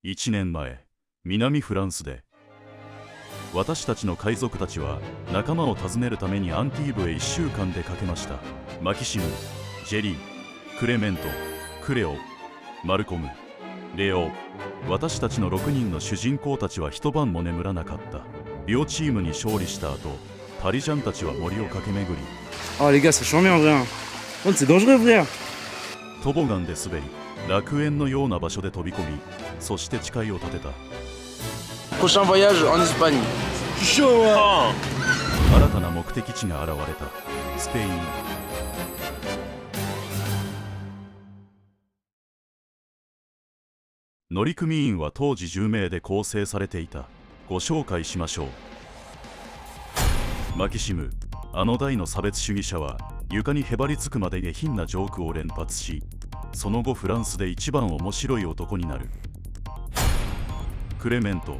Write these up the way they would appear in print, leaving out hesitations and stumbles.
1年前、南フランスで私たちの海賊たちは仲間を訪ねるためにアンティーブへ1週間でかけました。マキシム、ジェリー、クレメント、クレオ、マルコム、レオ。私たちの6人の主人公たちは一晩も眠らなかった。両チームに勝利した後、パリジャンたちは森を駆け巡り、Oh les gars, c'est charmé en vrai. Hein. Oh, c'est dangereux, frère. トボガンで滑り、楽園のような場所で飛び込み、そして誓いを立てた。 Prochain voyage en Espagne. Chaud, ouais. 新たな目的地が現れた。スペイン。乗組員は当時10名で構成されていた。ご紹介しましょう。マキシム、あの大の差別主義者は床にへばりつくまで下品なジョークを連発し、その後フランスで一番面白い男になる。クレメント、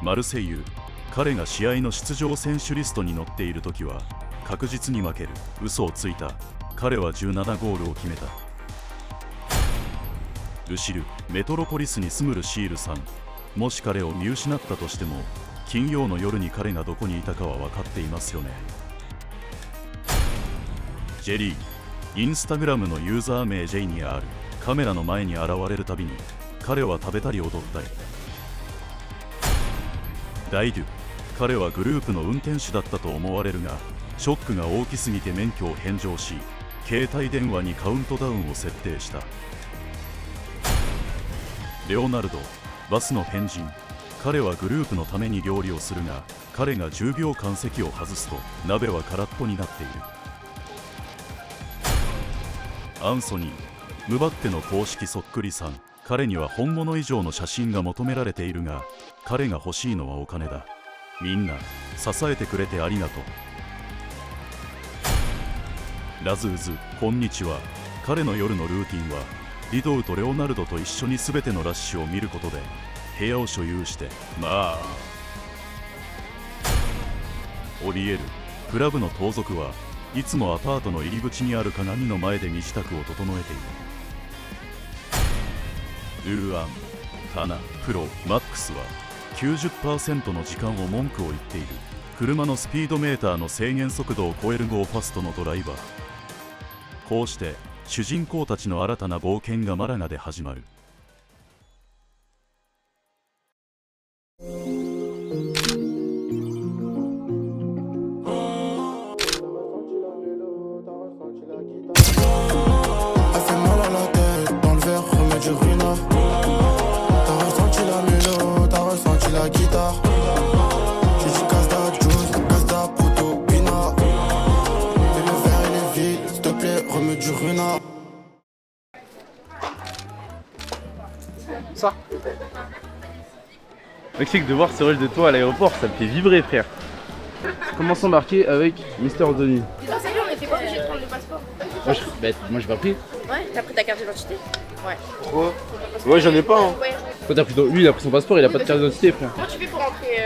マルセイユ、彼が試合の出場選手リストに載っている時は確実に負ける。嘘をついた。彼は17ゴールを決めた。ルシル、メトロポリスに住むルシールさん。もし彼を見失ったとしても金曜の夜に彼がどこにいたかは分かっていますよね。ジェリー、インスタグラムのユーザー名 J にある。カメラの前に現れるたびに彼は食べたり踊ったり。ダイドゥ、彼はグループの運転手だったと思われるが、ショックが大きすぎて免許を返上し、携帯電話にカウントダウンを設定した。レオナルド、バスの変人。彼はグループのために料理をするが、彼が10秒間席を外すと鍋は空っぽになっている。アンソニー、ムバッペの公式そっくりさん。彼には本物以上の写真が求められているが、彼が欲しいのはお金だ。みんな支えてくれてありがとう。ラズーズ、こんにちは。彼の夜のルーティンはリドウとレオナルドと一緒に全てのラッシュを見ることで部屋を所有して、オリエル、クラブの盗賊はいつもアパートの入り口にある鏡の前で身支度を整えている。ルーアン、タナ、プロ、マックスは 90% の時間を文句を言っている。車のスピードメーターの制限速度を超えるゴーファストのドライバー。こうして主人公たちの新たな冒険がマラガで始まる。Ça Mexique, de voir ce rush de toi à l'aéroport, ça me fait vibrer, frère. Commençons marqué avec Mister Denis. Non, c'est lui, on était pas obligé de prendre le passeport. Moi j'ai pas pris. Ouais, t'as pris ta carte d'identité. Ouais. Ouais, j'en ai pas. Hein. Ouais. Toi, t'as pris lui, il a pris son passeport, il a pas de carte d'identité, frère. Comment tu fais pour rentrer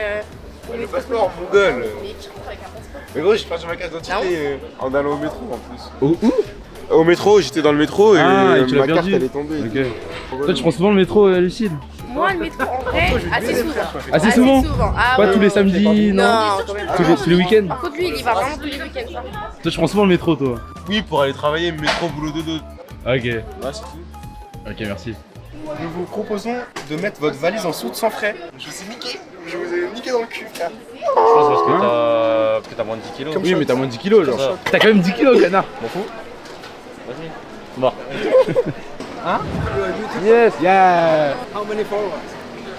Le passeport, mon gueule. Mais tu rentres avec un passeport. Mais gros, j'ai perdu ma carte d'identité en allant au métro en plus. Où Au métro, j'étais dans le métro et et tu l'as ma carte perdu. elle est tombée. Ok. Toi, tu prends souvent le métro, Lucide? Moi, le métro, en vrai, assez souvent. Assez souvent? Ah, Pas ouais, tous les ouais. samedis, non? Non, quand même pas. Tous les week-ends? Par contre, lui, il y va vraiment tous les week-ends. Ça. Toi, tu prends souvent le métro, toi? Oui, pour aller travailler, métro, boulot, dodo. Ok. Ouais, c'est tout. Ok, merci. Nous vous proposons de mettre votre valise en soute sans frais. Je vous ai niqué. Je vous ai niqué dans le cul, frère. Je pense parce que t'as moins de 10 kilos. Oui, mais t'as moins de 10 kilos, genre. Ça. T'as quand même 10 kilos, canard. M'en fous. Vas-y. Bon. Hein? Yes, yeah. How many followers?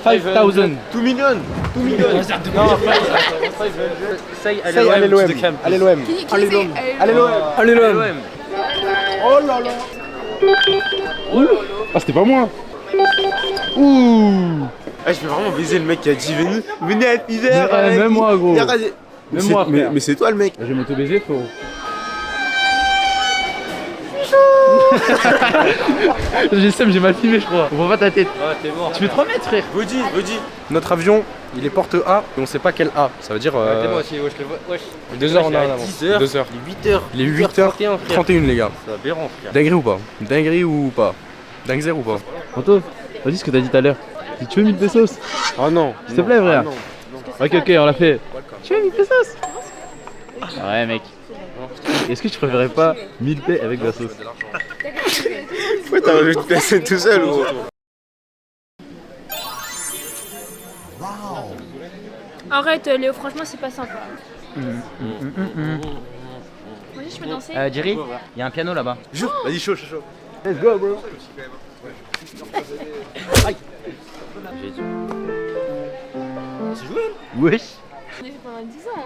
5,000. 2 millions. 2 millions. Non, say Allez l'OM. Allez l'OM. Allez, l'homme. Allez, l'OM. Allez, l'OM. Oh là là. Ah, c'était pas moi. Ouh. Ah, je peux vraiment baiser le mec qui a dit venez à Piver. Même moi, gros. Même moi, mais, frère. mais c'est toi le mec. Je vais m'auto-baiser, frérot. J'ai mal filmé, je crois. On voit pas ta tête. Ouais, t'es mort. Tu fais 3 mètres, frère. Vaudi. Notre avion, il est porte A, et on sait pas quel A. Ça veut dire. T'es moi aussi, wesh, le vois. Wesh. 2 heures en Il est à avance. 10 heures. 2 heures. Il est 8h. Il est 8h31, frère. les gars. C'est aberrant, frère. Dinguerie ou pas? Dinguerie ou pas? Dinguerie ou pas? Anto, vas-y ce que t'as dit tout à l'heure. Tu veux 1000 pesos? Oh non. S'il te plaît, frère. Ok, on l'a fait. Tu veux 1000 pesos? Ouais, mec. Est-ce que tu préférais pas 1000 paix avec de la sauce? Pourquoi t'as rajouté la scène tout seul ou... Arrête Léo, franchement c'est pas sympa. Moi je peux danser. Jerry, il y a un piano là-bas. Vas-y, chaud. Let's go, bro. Wesh. On a fait pendant 10 ans.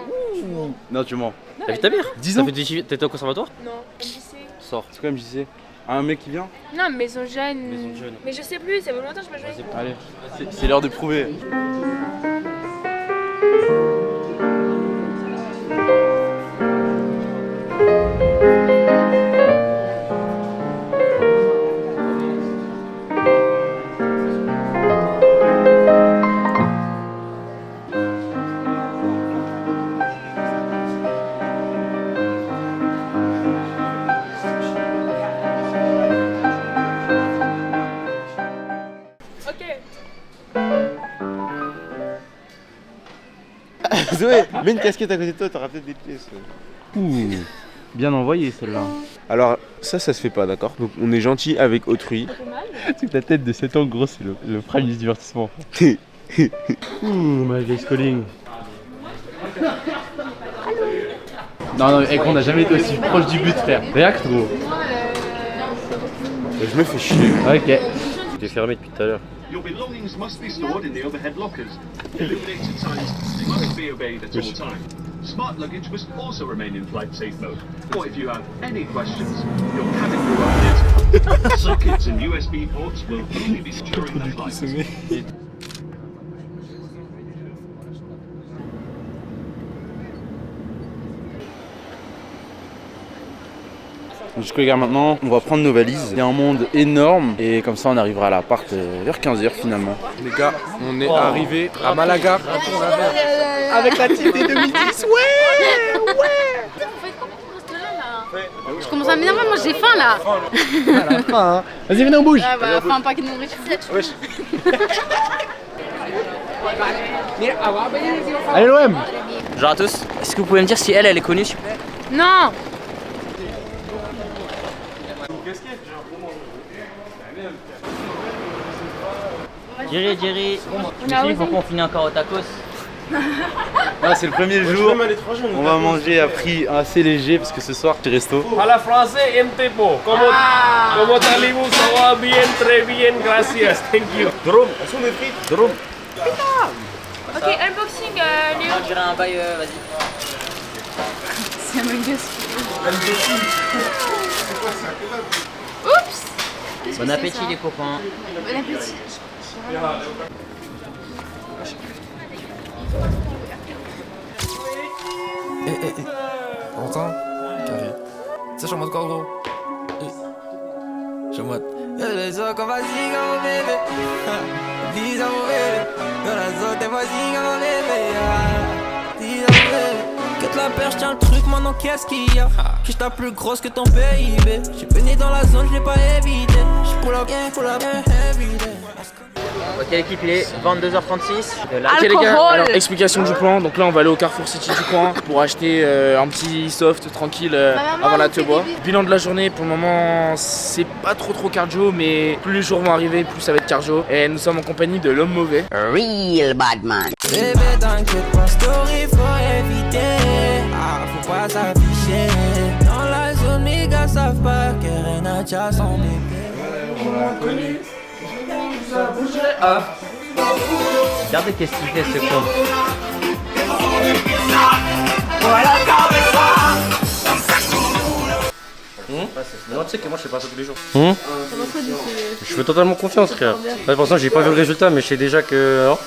Non, tu mens. T'as vu ta bière 10 Ça ans. fait t'étais au conservatoire? Non, lycée. Sors. C'est comme je disais. Un mec qui vient. Non, maison jeune. Maison jeune. Mais je sais plus, ça fait longtemps que je peux jouer. Allez, c'est l'heure de prouver. Zoé, mets une casquette à côté de toi, t'auras peut-être des pièces. Ouh, bien envoyé celle-là. Alors, ça se fait pas, d'accord? Donc, on est gentil avec autrui. C'est que ta tête de 7 ans, gros, c'est le prime du divertissement. Ouh, my face calling. Non, et qu'on n'a jamais été aussi proche du but, frère. React, gros. Je me fais chier. Ok. T'es fermé depuis tout à l'heure. Your belongings must be stored in the overhead lockers. Illuminated signs must be obeyed at all times. Smart luggage must also remain in flight safe mode. Or if you have any questions, your cabin crew updates. Sockets and USB ports will only be during the flight. Du coup les gars, maintenant on va prendre nos valises. Il y a un monde énorme et comme ça on arrivera à l'appart vers 15h finalement. Les gars, on est arrivé à Malaga avec la team des 2010. Je commence à m'énerver, moi j'ai faim là. Vas-y, venez, on bouge. Ah bah, enfin un paquet de nourriture. Allez l'OM. Bonjour à tous. Est-ce que vous pouvez me dire si elle est connue s'il vous plaît? Non. Jerry, il faut qu'on finisse encore au tacos. Ah, c'est le premier jour. On va manger à prix assez léger parce que ce soir c'est resto. A la français, en tempo. Como allez-vous? Ça va bien, très bien, gracias. Thank you. Drum, elles sont des frites. Drum. Ok, unboxing Léo. On dirait un bail, vas-y. C'est un manga. Oups. Bon appétit les copains. Bon appétit. T'entends? Carré. Tu sais, je suis en mode quoi, gros? Je suis en mode. Les autres, comme vas-y, comme bébé. Dis à mon bébé. Dans la zone, t'es vas-y, comme bébé. Dis à mon bébé. Quitte la perche, tiens le truc, maintenant qu'est-ce qu'il y a? J'suis ta plus grosse que ton PIB. J'suis venu dans la zone, j'l'ai pas évité. J'pull up heavy day. Ok l'équipe, il est 22h36. Ok les gars, alors explication du plan. Donc là on va aller au Carrefour City du coin pour acheter un petit soft tranquille avant la bois. Bilan de la journée, pour le moment c'est pas trop cardio, mais plus les jours vont arriver, plus ça va être cardio. Et nous sommes en compagnie de l'homme mauvais. Real bad man. Bébé t'inquiète pas, story faut éviter. Ah faut pas s'afficher. Dans la zone mes gars savent pas que Renacha son bébé. Regardez qu'est-ce qu'il fait ce con. Non, tu sais que moi je fais pas ça tous les jours. Je fais totalement confiance, frère. Pour l'instant, j'ai pas vu le résultat, mais je sais déjà que. Hein.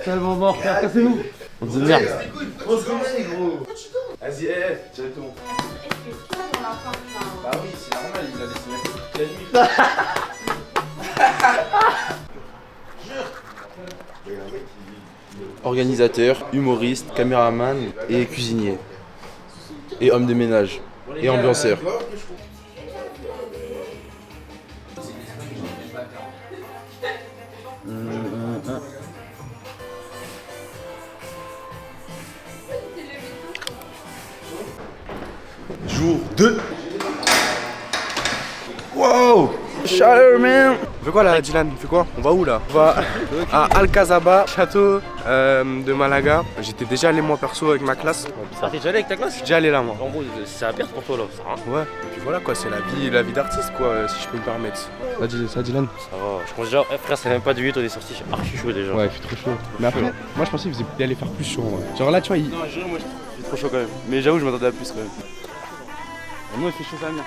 Tellement mort, frère, cassez-vous. On dit merde. Vas-y, tiens tout. Bah oui, c'est normal, il a laissé toute la nuit. Organisateur, humoriste, caméraman et cuisinier. Et homme de ménage. Et ambianceur. Jour 2. Wow! Chaleur, man! On fait quoi là, Dylan? On fait quoi? On va où là? On va à Alcazaba, château de Malaga. J'étais déjà allé moi perso avec ma classe. T'es déjà allé avec ta classe? Je suis déjà allé là moi. En gros, c'est à perdre pour toi là, ça hein? Ouais, et puis voilà quoi, c'est la vie d'artiste quoi, si je peux me permettre. Ça Dylan? Ça va, je pense déjà, frère, ça fait même pas de 8, on est sorti, j'ai archi chaud déjà. Ouais, il fait trop chaud. Mais après, moi je pensais qu'il allait faire plus chaud. Ouais. Genre là, tu vois, il. Non, je moi je suis trop chaud quand même. Mais j'avoue, je m'attendais à plus quand même. Et moi, il fait chaud ça bien.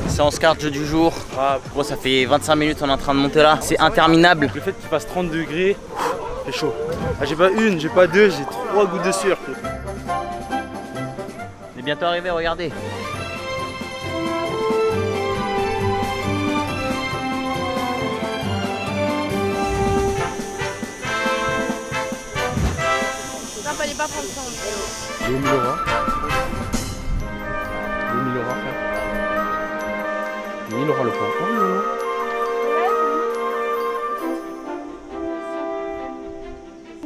Séance carte jeu du jour. Bon, ça fait 25 minutes on est en train de monter là. C'est interminable. Le fait qu'il fasse 30 degrés, c'est chaud. Ah, j'ai pas une, j'ai pas deux, j'ai 3 gouttes de sueur. On est bientôt arrivé, regardez. Non, fallait pas prendre ça. Léo Milora. Léo Milora, frère. Il aura le point.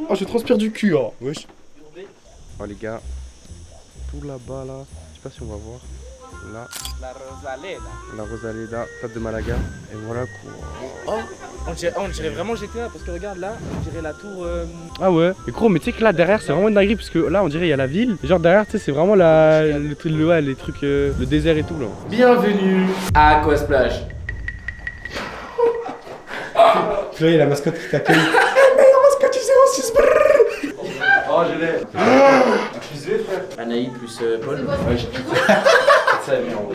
Oh, je transpire du cul, hein. Wesh. Oh, les gars. Tout là-bas, là. Je sais pas si on va voir. Là. La Rosaleda. La Rosaleda, stade de Malaga. Et voilà quoi. Oh, on dirait vraiment GTA parce que regarde là, on dirait la tour. Ah ouais. Et gros, mais tu sais que là derrière, c'est vraiment une dinguerie parce que là, on dirait il y a la ville. Et genre derrière, tu sais, c'est vraiment les trucs, le désert et tout là. Bienvenue à Aquasplash. Tu vois, il y a la mascotte qui t'accueille. Oh, je l'ai. Accusé, frère. Anaïd plus Paul. Ouais, j'ai ça, mais en vrai.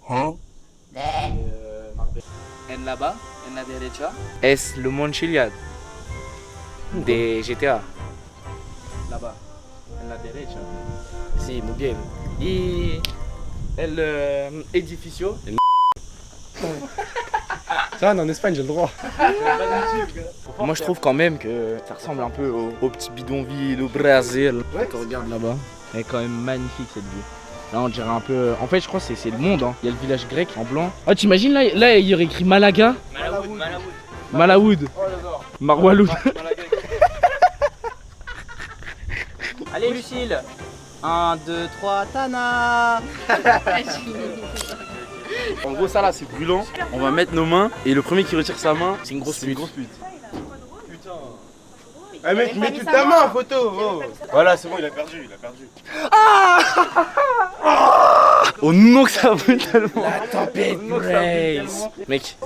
En là-bas, en la derecha, es le Montchiliad de GTA. Là-bas, en la derecha. Si, muy bien. Y el edificio. Ça, on est en Espagne, j'ai le droit. Moi je trouve quand même que ça ressemble un peu au petit bidonville au Brésil. Ouais, quand on regarde là-bas, elle est quand même magnifique cette vue. Là on dirait un peu... En fait je crois que c'est le monde, hein. Il y a le village grec en blanc. Oh t'imagines là il y aurait écrit Malaga. Malawood. Marwaloud. Allez Lucille. 1, 2, 3, Tana. En gros, ça là, c'est brûlant. On va mettre nos mains et le premier qui retire sa main, C'est une grosse pute. Putain. Ah mec, mets toute ta main en photo. Oh. Voilà, c'est bon, il a perdu, Oh non que ça brûle tellement. La tempête Grace. Mec,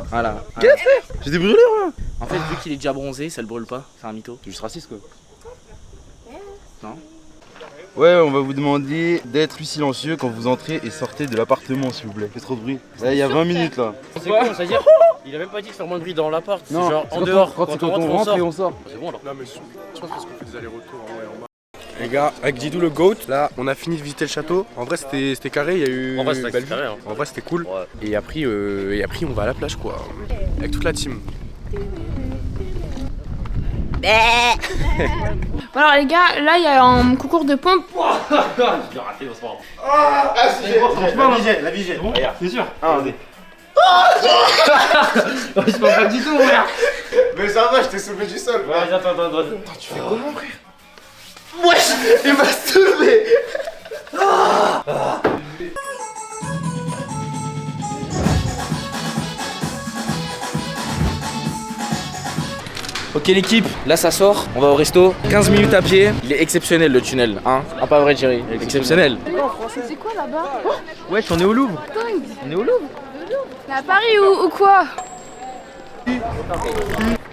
voilà. Qu'est-ce que c'est? J'étais brûlé, moi. En fait vu qu'il est déjà bronzé, ça le brûle pas. C'est un mytho. C'est juste raciste quoi. Non. Ouais, on va vous demander d'être plus silencieux quand vous entrez et sortez de l'appartement, s'il vous plaît. Fait trop de bruit. Là, il y a 20 minutes là. C'est quoi? C'est-à-dire, il a même pas dit de faire moins de bruit dans l'appart. C'est genre en quand dehors. Quand on rentre et on sort. C'est bon alors. Non, mais je pense qu'on fait des allers-retours en haut et en bas. Les gars, avec Didou le GOAT, là, on a fini de visiter le château. En vrai, c'était carré, il y a eu. En vrai, c'était belle vue. carré, hein. En vrai, c'était cool. Ouais. Et après, on va à la plage quoi. Avec toute la team. Bon alors les gars, là il y a un concours de pompe. J'ai raté, c'est pas grave. Ah, c'est la vigée. Regarde, c'est sûr. Ah, vas-y. Il se passe pas du tout, frère. Mais ça va, je t'ai soulevé du sol. Vas-y, attends. Tu fais comment, frère? Wesh, il m'a soulevé. Ok l'équipe, là ça sort, on va au resto, 15 minutes à pied, il est exceptionnel le tunnel, hein. Ah pas vrai Jerry, exceptionnel. C'est quoi là-bas? Wesh, on est au Louvre. Dingue. On est au Louvre. À Paris ou quoi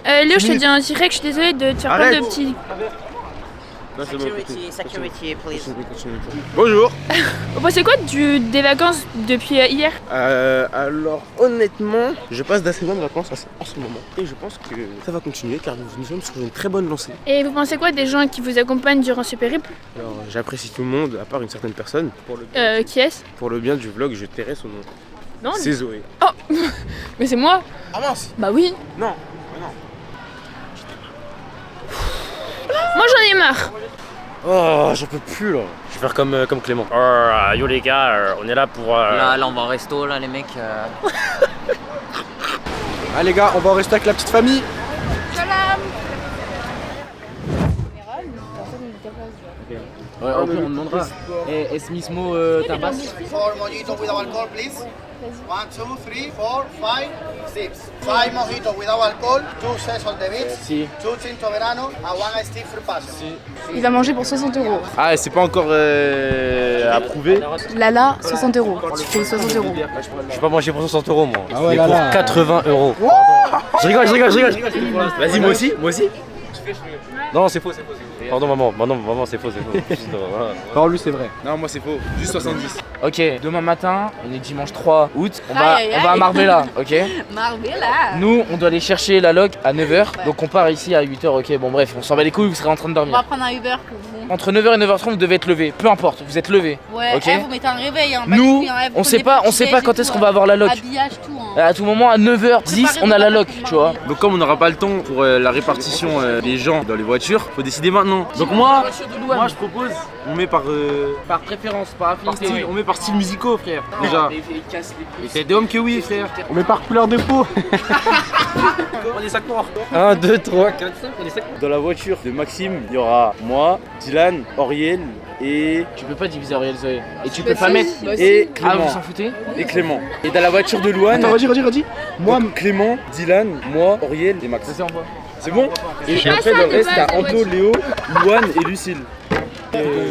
Léo, je te dis un direct, je suis désolée de te faire plein de petits. Security, please. Bonjour. Vous pensez quoi des vacances depuis hier? Alors honnêtement, je passe d'assez bonnes vacances en ce moment. Et je pense que ça va continuer car nous sommes sur une très bonne lancée. Et vous pensez quoi des gens qui vous accompagnent durant ce périple? Alors j'apprécie tout le monde, à part une certaine personne. Qui est-ce? Pour le bien du vlog, je tairai son nom. Non. C'est Zoé. Oh mais c'est moi. Ah mince. Bah oui. Non. Moi j'en ai marre. Oh, j'en peux plus là. Je vais faire comme Clément. Yo les gars, on est là pour... Là, on va au resto, là, les mecs. Ah les gars, on va rester avec la petite famille. Ouais, après on demandera. Es mismo tapas? 4 mojitos without alcohol, please. 1, 2, 3, 4, 5, 6. 5 mojitos without alcohol, 2 sets on the beach, 2 tinto verano, and 1 iced tea fruit passion. Il va manger pour 60 €. Ah, c'est pas encore approuvé. Lala, 60 €. C'est 60 €. Je vais pas manger pour 60 € moi. Ah ouais, mais là, pour là. 80 €. Je rigole. Vas-y, moi aussi. Non, c'est faux. Pardon maman, c'est faux. Non, lui c'est vrai. Non, moi c'est faux. Juste 70. Ok, demain matin, on est dimanche 3 août, on va Aïe, aïe, à aïe. Marbella, ok? Marbella. Nous, on doit aller chercher la log à 9h, donc on part ici à 8h, ok? Bon bref, on s'en bat les couilles, vous serez en train de On va dormir. prendre un Uber pour vous. Entre 9h et 9h30, vous devez être levé, peu importe, vous êtes levé. Ouais, ok? vous mettez un réveil. Hein, Nous, pas de soucis, on sait pas quand est-ce qu'on va avoir la log. Habillage, tout. Hein. À tout moment, à 9h10, on a la log, tu vois? Donc comme on n'aura pas le temps pour la répartition des gens dans les voitures, faut décider maintenant. Donc moi je propose, on met par préférence, par affinité. style, on met par style musicaux frère. Déjà. Les C'est des hommes que oui frère. On met par couleur de peau. On est 5 morts. 1, 2, 3, 4, 5, on est 5. Dans la voiture de Maxime, il y aura moi, Dylan, Auriel et Tu peux pas diviser Ariel Zoé. Et tu peux pas mettre. et Ah, Clément. vous s'en foutez? Et Clément. Et dans la voiture de Louane. Attends, redis. Moi, Clément, Dylan, moi, Auriel et Max. Ça c'est en quoi? C'est bon? Et pas après ça le de reste, base, t'as la Anto, voiture. Léo, Louane et Lucille.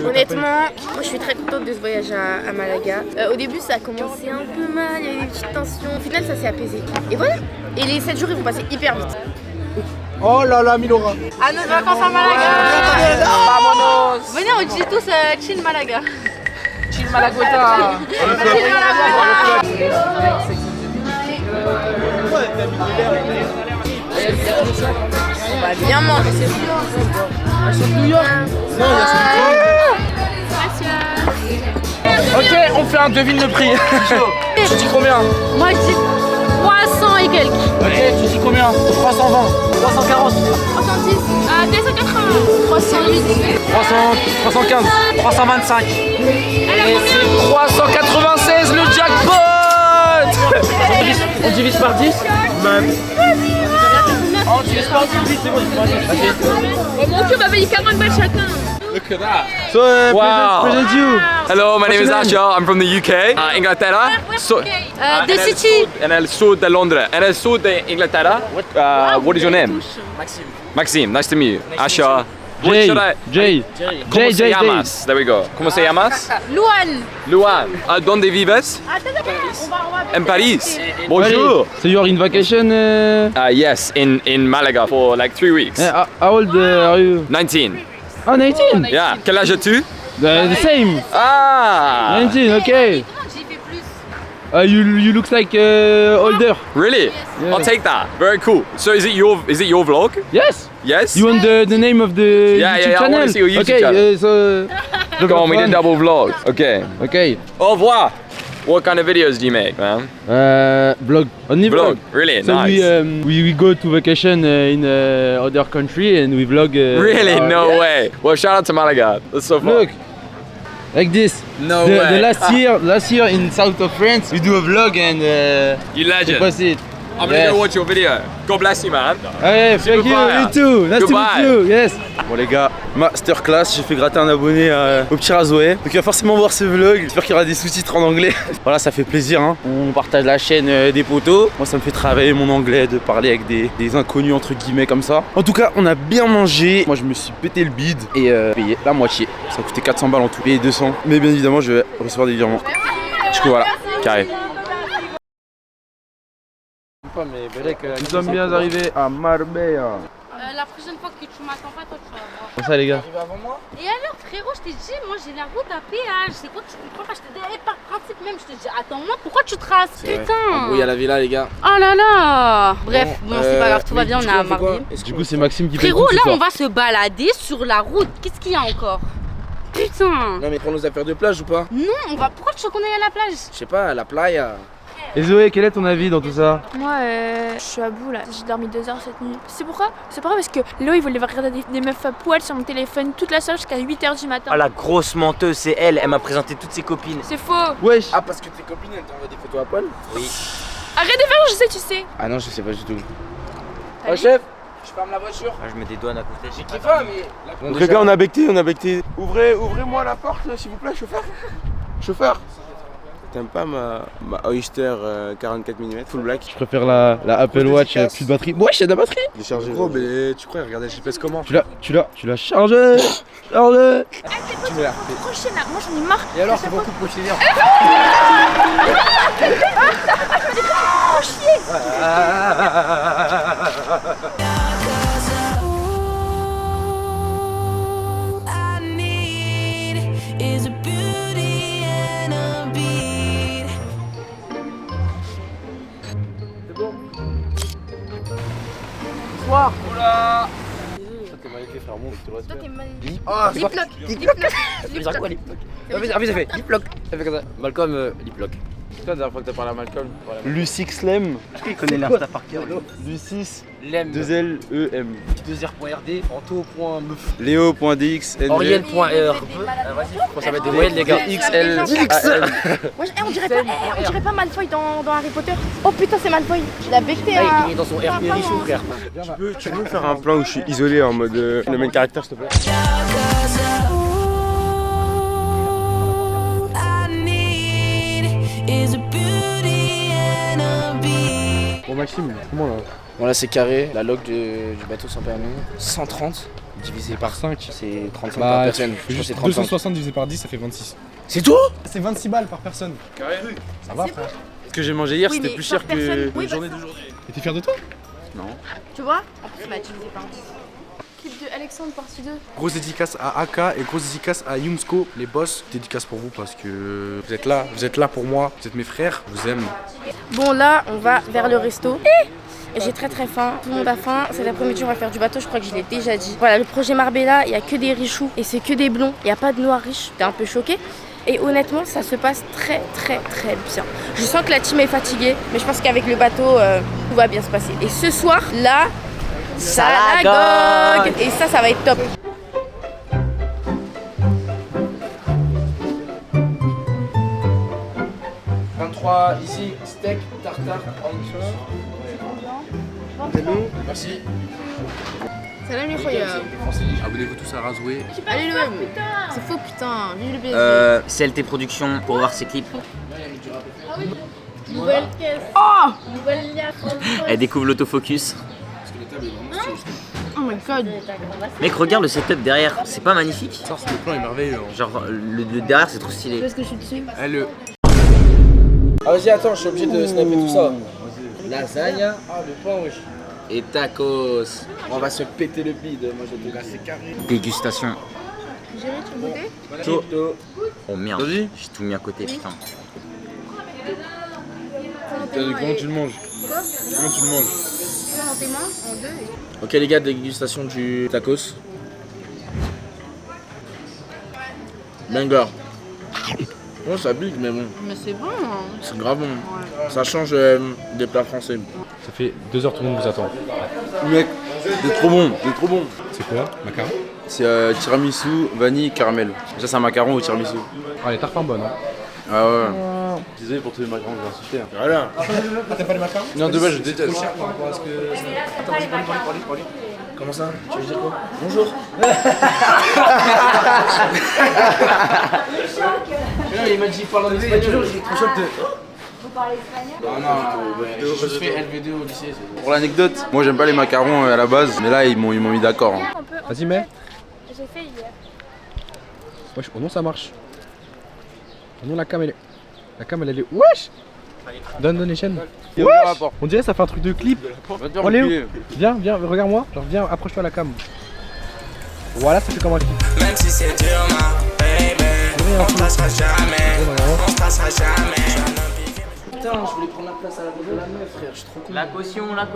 Honnêtement, moi je suis très contente de ce voyage à Malaga. Au début ça a commencé un peu mal, il y a eu des petites tensions. Au final ça s'est apaisé. Et voilà. Et les 7 jours ils vont passer hyper vite. Oh là là, Milora. À nos vacances à Malaga. Venez, on dit tous chill Malaga. Chill Malagota. On va bien manger, c'est sûr. New York. Ok, on fait un devine le prix. Tu dis combien? Moi je dis 300 et quelques. Ok, tu dis combien? 320, 340, 310. 280. 308. 300, 315, 325. Et c'est 396 le jackpot. On divise par 10? On divise par 10, c'est bon, Oh mon dieu, on va payer 40 balles chacun. So, Wow. present you. Hello, my name is your name? Asha. I'm from the UK, Inglaterra. The city. And El Sud de Londres. And El Sud de Inglaterra. What is your name? Maxime. Maxime. Nice to meet you. Asha. What Jay. should I? Jay. ¿Cómo Jay, se Jay, llamas? There we go. ¿Cómo se llamas? Luan. Luan. ¿Dónde vives? En Paris. Bonjour. So you are in vacation? Yes, in Malaga for like 3 weeks. How old are you? 19. Oh, 19. Yeah. Quel âge as-tu? The same. Ah. 19. Okay. You look like older. Really? Yeah. I'll take that. Very cool. So is it your vlog? Yes. Yes. You want the name of the Yeah, YouTube I channel? wanna see your YouTube okay, channel. so Come on, we did double vlog. Okay. Okay. Au revoir. What kind of videos do you make, man? Vlog. Only vlog. Really? So Nice. we go to vacation in other country and we vlog. Really? No way. Well, shout out to Malaga. That's so fun. Look, like this. No the, way. The last year in south of France, we do a vlog and You legend. post it. I'm gonna go watch your video. God bless you, man. Okay, thank you. Goodbye. You too. Nice Goodbye. to meet you. Yes. Bon les gars, masterclass, j'ai fait gratter un abonné au petit Razoé. Donc il va forcément voir ce vlog. J'espère qu'il y aura des sous-titres en anglais. Voilà, ça fait plaisir. Hein. On partage la chaîne des potos. Moi, ça me fait travailler mon anglais de parler avec des inconnus entre guillemets comme ça. En tout cas, on a bien mangé. Moi, je me suis pété le bide et payé la moitié. Ça a coûté 400 balles en tout. Payé 200. Mais bien évidemment, je vais recevoir des virements. Du coup, voilà, carré. pas, mais Belek. Nous sommes bien arrivés à Marbella. La prochaine fois que tu m'attends pas, toi tu vas voir. Comme ça, les gars. Et alors frérot, je t'ai dit, moi j'ai la route à péage. C'est quoi que tu comprends pas? Je te dis, par principe même, je te dis, attends-moi, pourquoi tu traces? Putain. En gros, il y a la villa, les gars. Oh là là. Bref, bon, c'est pas grave, tout va bien, on est à Marbella. Du coup, c'est Maxime qui fait Frérot, tout là ce soir. on va se balader sur la route. Qu'est-ce qu'il y a encore? Putain. Non, mais prends nos affaires de plage ou pas? Non, on va. Pourquoi tu veux qu'on aille à la plage? Je sais pas, à la playa. Et Zoé, quel est ton avis dans tout ça? Moi, je suis à bout là. J'ai dormi 2 heures cette nuit. C'est pourquoi? C'est pourquoi parce que Léo il voulait regarder des meufs à poil sur mon téléphone toute la soirée jusqu'à 8h du matin. Ah, la grosse menteuse, c'est elle. Elle m'a présenté toutes ses copines. C'est faux. Wesh. Ah, parce que tes copines elles t'envoient des photos à poil? Oui. Arrête de faire, je sais, tu sais. Ah non, je sais pas du tout. Allez. Oh chef, je ferme la voiture. Ah, je mets des douanes à côté. J'ai kiffé, mais. Donc les gars, on a becté, Ouvrez-moi la porte, s'il vous plaît, chauffeur. Chauffeur. T'aimes pas ma Oyster 44 mm full black? Je préfère la Apple Watch, plus de batterie. Wesh, y'a de la batterie. Déchargé. Gros, mais tu crois, regardez le GPS comment? Tu l'as chargé. Chargé. Tu l'as. Prochaine là, moi j'en ai marre. Et alors, c'est beaucoup de prochaine. Bonsoir. Oula. Toi t'es magnifique frère, mon tu le respectes. Toi t'es magnifique. Ah, c'est Liplock. quoi Liplock? Après ça fait Liplock. Ça fait comme ça. Malcolm, Liplock. C'est toi la dernière fois que t'as parlé à Malcolm? Lucie Lem. Il connaît l'insta par cœur. Lucie Lem. 2LEM. 2R.RD, Anto.meuf. Léo.dx. Auriel.R. Vas-y, faut ça va être des moyennes les gars. XL. XL. On dirait pas Malfoy dans Harry Potter. Oh putain, c'est Malfoy. Je l'ai becté. Il est dans son air chaud frère. Tu peux faire un plan où je suis isolé en mode le main caractère, s'il te plaît? Bon, Maxime, comment là? Bon là c'est carré, la log du bateau sans permis. 130 divisé par 5, c'est 35 par personne. Je crois que c'est 35. 260 divisé par 10, ça fait 26. C'est tout? C'est 26 balles par personne. Carré. Ça va, frère? Ce que j'ai mangé hier, Oui, c'était mais plus par cher personne, que oui, une journée d'aujourd'hui. Et t'es fier de toi? Non. Tu vois? En plus, bah, divisé par 10. Clip de Alexandre partie 2. Grosse dédicace à AK et grosse dédicace à Yumsko, les boss. Dédicace pour vous parce que vous êtes là pour moi, vous êtes mes frères, je vous aime. Bon, là, on va vers le resto. J'ai très faim, tout le monde a faim, c'est l'après-midi, on va faire du bateau, je crois que je l'ai déjà dit. Voilà, le projet Marbella, il n'y a que des richoux et c'est que des blonds, il n'y a pas de noirs riches, t'es un peu choqué. Et honnêtement, ça se passe très bien. Je sens que la team est fatiguée, mais je pense qu'avec le bateau, tout va bien se passer. Et ce soir, là, ça la gogue. Et ça va être top. Ici, steak, tartare, onion. C'est bon? Merci. Salam les khoya. Abonnez-vous tous à Razoué. Allez le c'est faux putain, vive le PSG. CLT Productions pour voir ses clips. Nouvelle caisse. Oh nouvelle liasse. Elle découvre l'autofocus. Oh my god. Mec, regarde le setup derrière, c'est pas magnifique? Ça, ce plan est merveilleux. Genre, le derrière c'est trop stylé. Parce que je suis dessus. Ah vas-y attends, je suis obligé de snapper tout ça. Lasagna, le pain wesh. Et tacos. On va se péter le bide, moi je te c'est carré. Dégustation. J'ai tu goûté? Chaud. Oh merde, j'ai tout mis à côté, putain. Comment tu le manges? Quoi? Comment tu le manges? Dans tes mains, en deux. Ok les gars, dégustation du tacos. Banger. Bon ça bute mais bon. Mais c'est bon. Hein. C'est grave bon. Ouais. Ça change des plats français. Ça fait 2 heures tout le monde vous attend. Mec, c'est trop bon, C'est quoi? Macaron? C'est tiramisu, vanille, caramel. Ça c'est un macaron au tiramisu. Ah, les tartes sont bonnes, hein. Ah ouais. Désolé pour tous les macarons que j'ai insultés. Voilà. Ah, t'aimes pas les macarons? Non, de base je déteste. Trop cher par rapport à ce que... Attends, vas-y, parlez. Comment ça? Tu veux dire quoi? Bonjour. Non, il m'a dit parle en espagnol, j'ai trop choc de... Vous parlez espagnol? Non, je fais LV2 au lycée. Pour l'anecdote, moi j'aime pas les macarons à la base, mais là ils m'ont mis d'accord. Hein. Vas-y, mets. J'ai fait hier. Wesh, oh non, ça marche. Oh non, la cam elle est... La cam elle est... Wesh! Donne les chaînes. Wesh. On dirait ça fait un truc de clip. Oh Léo, viens, regarde-moi. Genre viens, approche-toi à la cam. Voilà, ça fait comme un clip. Même si c'est dur, ma baby, on se passera jamais, on se passera jamais. Putain, je voulais prendre la place à la meuf, frère, je suis trop con. La caution. La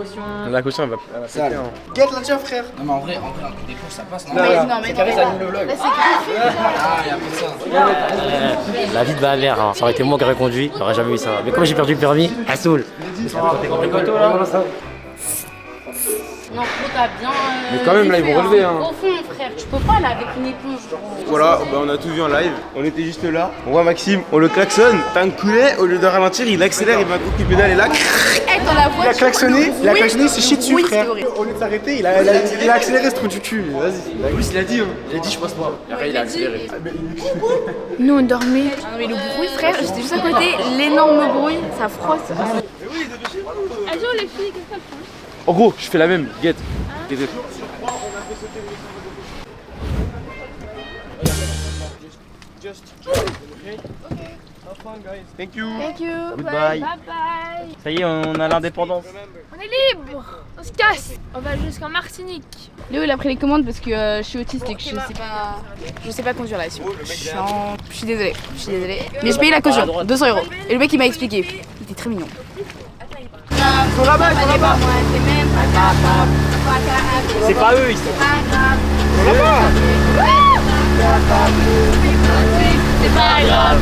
caution elle va Ça, péter, hein. Get la tiens, frère. Non, mais en vrai, un coup d'épaule, ça passe. Non, mais c'est carré, ça annule le vlog. Là, c'est gratuit. Ah, y'a pas ça. La vie de ma mère, hein. Ça aurait été moi qui aurais conduit, j'aurais jamais eu ça. Mais comme j'ai perdu le permis, à Soul. Non, Flo, t'as bien. Mais quand même, là, ils vont fait, relever, hein. Au fond, frère, tu peux pas là avec une éponge. Voilà, bah on a tout vu en live. On était juste là. On voit Maxime, on le klaxonne. T'as un coulet, au lieu de ralentir, il accélère, il va couper le pédale et là. Dans la voiture. Il a klaxonné, il s'est chié dessus, Oui, frère. c'est horrible. Au lieu de s'arrêter, il a accéléré ce trou du cul. Vas-y. En plus, il a dit, je passe pas. Et après, il a accéléré. Nous on dormait. Ah non mais le bruit frère, j'étais juste à côté, l'énorme bruit, ça froisse. Elles ont les filles, qu'est-ce qu'elles font? En gros, je fais la même, get. Thank you. Thank you. Goodbye. Bye bye. Ça y est, on a l'indépendance. On est libre. On se casse. On va jusqu'en Martinique. Léo il a pris les commandes parce que je suis autiste et que je sais pas conduire là dessus. Je suis désolée, Mais je paye la caution, 200 €. Et le mec il m'a expliqué. Il était très mignon. Faut là-bas. C'est pas eux, ils sont. C'est pas grave.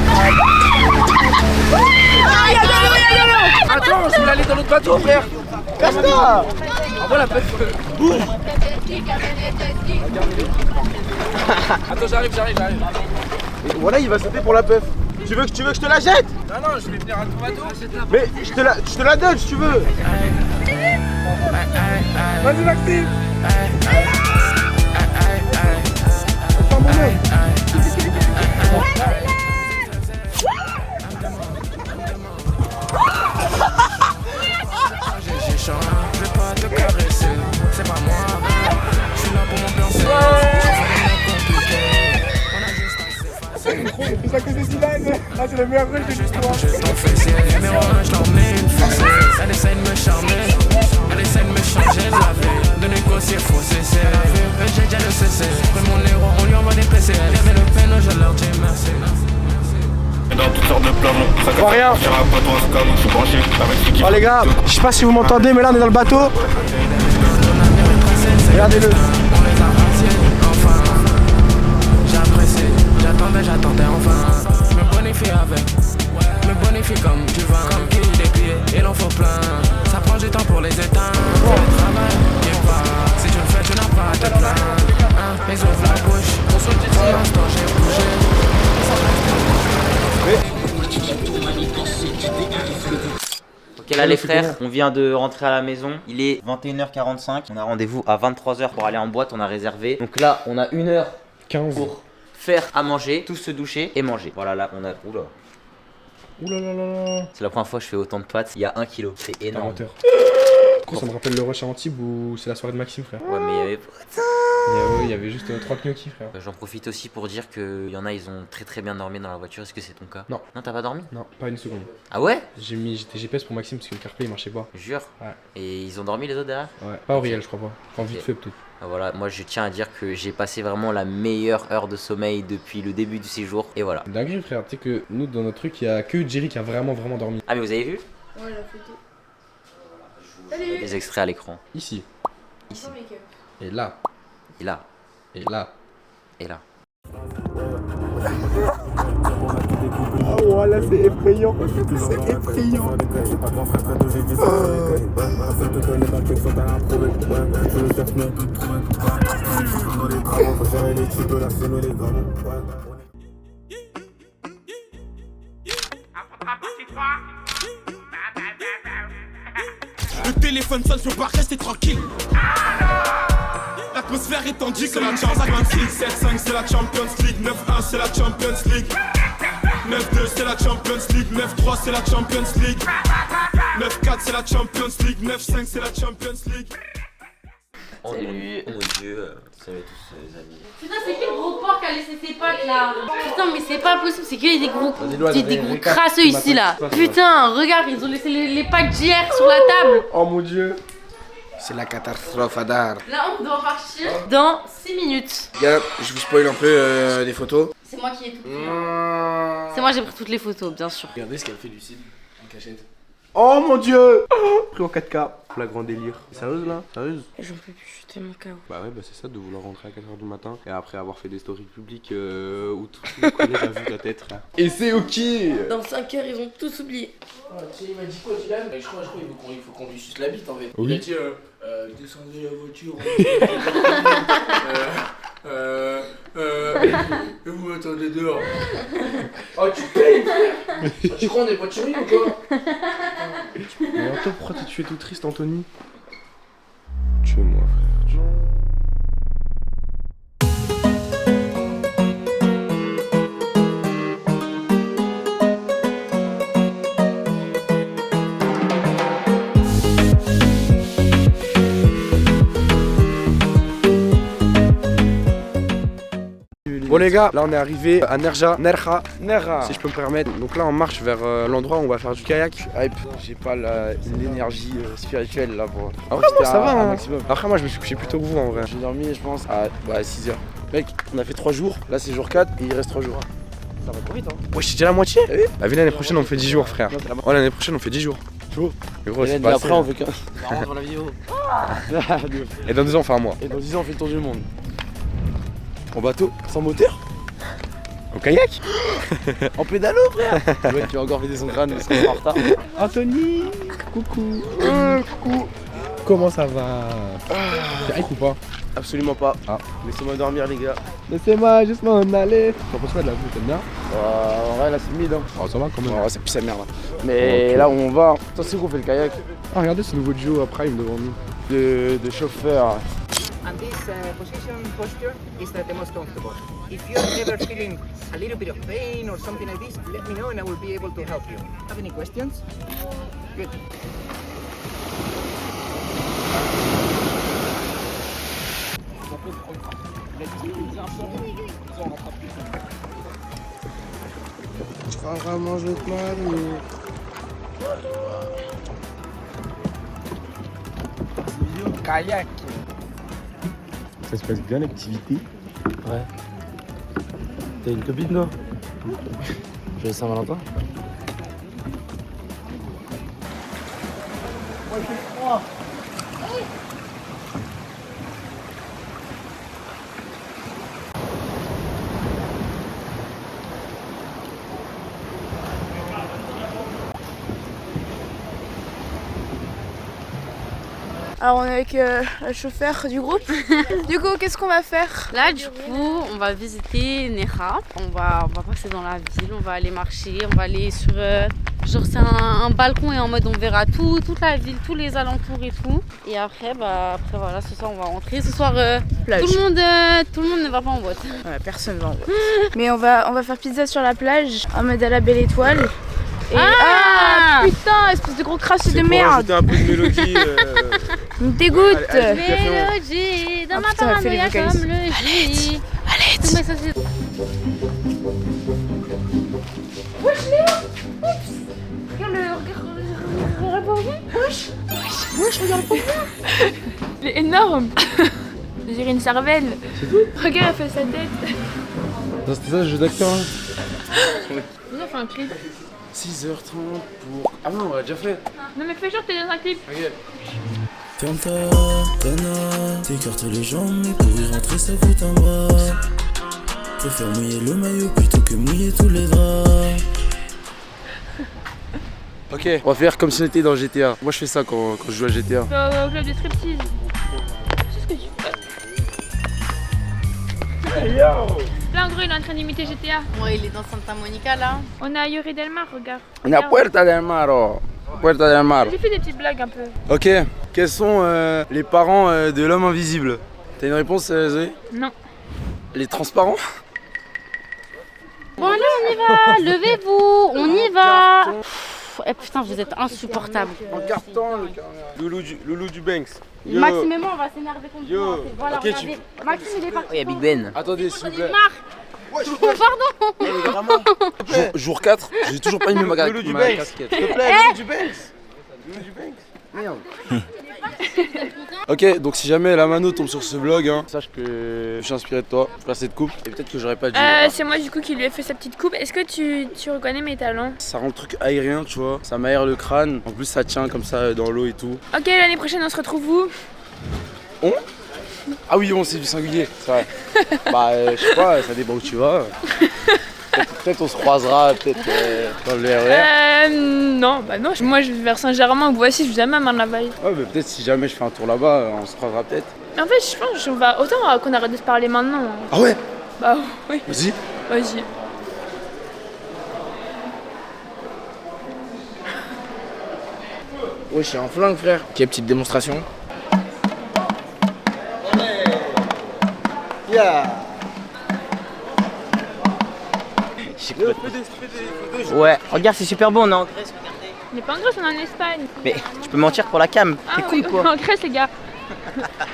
Attends, je voulais aller dans l'autre bateau, frère. Casse-toi. Envoie la pêche. Boum. Attends, j'arrive. Voilà, il va sauter pour la puff. Tu veux que je te la jette? Non, je vais venir à ton bateau. Mais je te la donne si tu veux. Vas-y Maxime. Attends mon mec. J'ai chaud, je vais pas te caresser, c'est pas moi, je suis là pour m'ambiancer. C'est ça que c'est Zidane. Ah, c'est le meilleur truc de l'histoire. Je ton fessier, numéro 1, je leur mets une fessée. Elle essaie de me charmer, elle essaie de me changer la vie. De négocier, faut cesser. J'ai déjà le cessé. Après mon héros, on lui envoie des PC. J'avais le peine, je leur dis merci. Dans toutes sortes de plans, ça voit rien. Oh les gars, je sais pas si vous m'entendez, mais là on est dans le bateau. Regardez-le. On les a raciés, enfin. J'apprécie, j'attendais enfin. Me bonifie avec, me bonifie comme du vin. Comme qui des pieds, il en faut plein. Ça prend du temps pour les éteindre. Le travail, qui pas. Si tu le fais, tu n'as pas à te plaindre. Ils ouvrent la bouche, pour l'instant j'ai bougé. Ok là les frères, on vient de rentrer à la maison, il est 21h45, on a rendez-vous à 23h pour aller en boîte, on a réservé. Donc là on a 1h15 pour faire à manger, tous se doucher et manger. Voilà là on a... Oula. C'est la première fois que je fais autant de pâtes, il y a 1 kg, c'est énorme. Ça me rappelle le rush à Antibes où c'est la soirée de Maxime, frère. Ouais mais il y avait... Il y avait juste 3 gnocchis, frère. J'en profite aussi pour dire qu'il y en a, ils ont très bien dormi dans la voiture. Est-ce que c'est ton cas? Non. Non, t'as pas dormi? Non, pas une seconde. Ah ouais? J'étais GPS pour Maxime parce que le CarPlay il marchait pas. Jure? Ouais. Et ils ont dormi les autres derrière? Ouais, pas Auriel, je crois pas. Enfin, vite fait peut-être. Ah, voilà, moi je tiens à dire que j'ai passé vraiment la meilleure heure de sommeil depuis le début du séjour. Et voilà. Dinguerie, frère. Tu sais que nous, dans notre truc, il y a que Jerry qui a vraiment dormi. Ah, mais vous avez vu? Ouais, la photo. Il y a des extraits à l'écran. Ici. Ici. Et là. Et là. Et là. Et là. Ah voilà, c'est effrayant. C'est effrayant. Le téléphone sonne, je peux pas rester tranquille. L'atmosphère est tendue comme la Champions League. 7-5 c'est la Champions League, 9-1 c'est la Champions League, 9-2 c'est la Champions League, 9-3 c'est la Champions League, 9-4 c'est la Champions League, 9-5 c'est la Champions League. Salut. Oh mon dieu. Salut à tous les amis. Putain, c'est qui le gros porc qui a laissé ses pattes là? Putain, mais c'est pas possible, c'est qu'il y a des gros, des gros crasseux ici là. Putain, regarde, ils ont laissé les pattes d'hier sur la table. Oh mon dieu. C'est la catastrophe, Adar. Là, on doit partir dans 6 minutes. Gars, je vous spoil un peu des photos. C'est moi qui ai tout pris. C'est moi, j'ai pris toutes les photos, bien sûr. Regardez ce qu'elle fait, Lucide, en cachette. Oh mon dieu. Pris en 4K. Flagrant délire. Sérieuse là? Sérieuse? J'en peux plus, je suis tellement KO. Bah ouais, bah c'est ça, de vouloir rentrer à 4h du matin et après avoir fait des stories publiques où tout le collège a vu ta tête. Et c'est ok. Dans 5 heures, ils ont tous oublié. Tu sais, il m'a dit quoi, Dylan? Je crois il faut qu'on lui suce la bite en fait. Oui. Il a dit descendez la voiture. Et vous m'attendez dehors. Oh, tu payes, frère. Tu crois on est voituriers ou quoi? Mais attends, pourquoi tu es tout triste, Anthony? Tue-moi, frère. Tue-moi. Bon les gars, là on est arrivé à Nerja, si je peux me permettre. Donc là on marche vers l'endroit où on va faire du kayak. Je suis hype, j'ai pas l'énergie spirituelle là pour... Après moi ça va hein. Après moi je me suis couché plus tôt que vous en vrai. J'ai dormi je pense à 6h. Mec, on a fait 3 jours, là c'est jour 4 et il reste 3 jours. Ça va trop vite hein. Ouais, je suis déjà la moitié. La vie l'année prochaine on fait 10 jours frère. Ouais, l'année prochaine on fait 10 jours. Chaud. Et gros, c'est pas après on fait 15. On rentre dans la vidéo. Et dans 2 ans on fait un mois. Et dans 10 ans on fait le tour du monde. En bateau, sans moteur. Au kayak. En pédalo frère. Le mec qui a encore vidé son crâne mais sera en retard. Anthony, coucou. Coucou. Comment ça va? T'es hype ou pas? Absolument pas. Ah. Laissez-moi dormir les gars. Laissez-moi juste m'en aller. T'en penses quoi de la vue? T'aimes bien? En vrai là c'est mid hein. Oh, ça va quand même. Oh, ça pue sa merde. Mais là où on va, toi c'est qu'on fait le kayak. Ah regardez ce nouveau duo à Prime devant nous. De chauffeur. And this position posture is the most comfortable. If you're ever feeling a little bit of pain or something like this, let me know and I will be able to help you. Have any questions? Good. Tu vas vraiment jouer de mal ou... Kayak. Ça se passe bien l'activité? Ouais. T'as une copine toi? Joyeux Saint-Valentin? Alors on est avec le chauffeur du groupe. Du coup, qu'est-ce qu'on va faire? Là, du coup, on va visiter Nerja. On va passer dans la ville, on va aller marcher, on va aller sur... genre c'est un balcon et en mode on verra toute la ville, tous les alentours et tout. Et après, après voilà, ce soir on va rentrer. Ce soir, tout le monde ne va pas en boîte. Ouais, personne va en boîte. Mais on va faire pizza sur la plage en mode à la belle étoile. Et putain, espèce de gros crasseux de merde. Pour rajouter un peu de mélodie. Il me dégoûte. Mélodie dans ma paranoïa comme le J. Allez. Tous mes saucisses. Wesh Léo. Oups. Regarde le pavillon. Wesh, regarde le pavillon. Il est énorme. Je dirais une cervelle. C'est tout? Regarde, elle fait sa tête. Non, c'était ça le jeu d'acteur là? On a fait un clip. 6h30 pour... Ah non, on l'a déjà fait. Non mais fais genre que t'es dans un clip. Ok. Ferme ta cana, t'écartes les jambes, mais pour y rentrer ça coûte un bras. Préfère mouiller le maillot plutôt que mouiller tous les draps. Ok, on va faire comme si on était dans GTA. Moi je fais ça quand je joue à GTA. Au club de striptease. C'est ce que tu fais. Hey yo! Là en gros il est en train d'imiter GTA. Ouais, il est dans Santa Monica là. On est à Lloret del Mar, regarde. On est à Puerta del Mar. Puerta del Mar. J'ai fait des petites blagues un peu. Ok, quels sont les parents de l'homme invisible? T'as une réponse Zoé? Non. Les transparents? Bon allez, on y va. Levez-vous, on y va. putain, vous êtes insupportables. En carton, le Loulou du Banks. Yo. Maxime et moi, on va s'énerver contre Yo. vous. Voilà, Ok, regardez. Maxime, il est parti. Il y a Big Ben. Attendez, s'il vous plaît. Pardon. Jour 4, j'ai toujours pas mis ma casquette. S'il te plaît, Loulou du Banks. Loulou du Banks. Merde. Ok, donc si jamais la mano tombe sur ce vlog, hein, sache que je suis inspiré de toi. Je ferai cette coupe et peut-être que j'aurais pas dû. C'est moi du coup qui lui ai fait sa petite coupe. Est-ce que tu reconnais mes talents? Ça rend le truc aérien, tu vois. Ça m'aère le crâne. En plus, ça tient comme ça dans l'eau et tout. Ok, l'année prochaine on se retrouve où? Ah oui, bon, c'est du singulier, c'est vrai. Bah, je sais pas, ça dépend où tu vas. Peut-être on se croisera, peut-être dans le RER. Non, bah non. Moi je vais vers Saint-Germain ou Boissy, je vais jamais à Marne-la-Vallée. Ouais, mais peut-être si jamais je fais un tour là-bas, on se croisera peut-être. En fait, je pense qu'on va. Autant qu'on arrête de se parler maintenant. Ah ouais? Bah oui. Vas-y. Vas-y. Ouais, je suis en flingue, frère. Ok, petite démonstration. Ouais, regarde, c'est super beau, on est en Grèce, regardez. On n'est pas en Grèce, on est en Espagne. Mais tu peux mentir pour la cam. Ah T'es oui, cool on est quoi. en Grèce, les gars.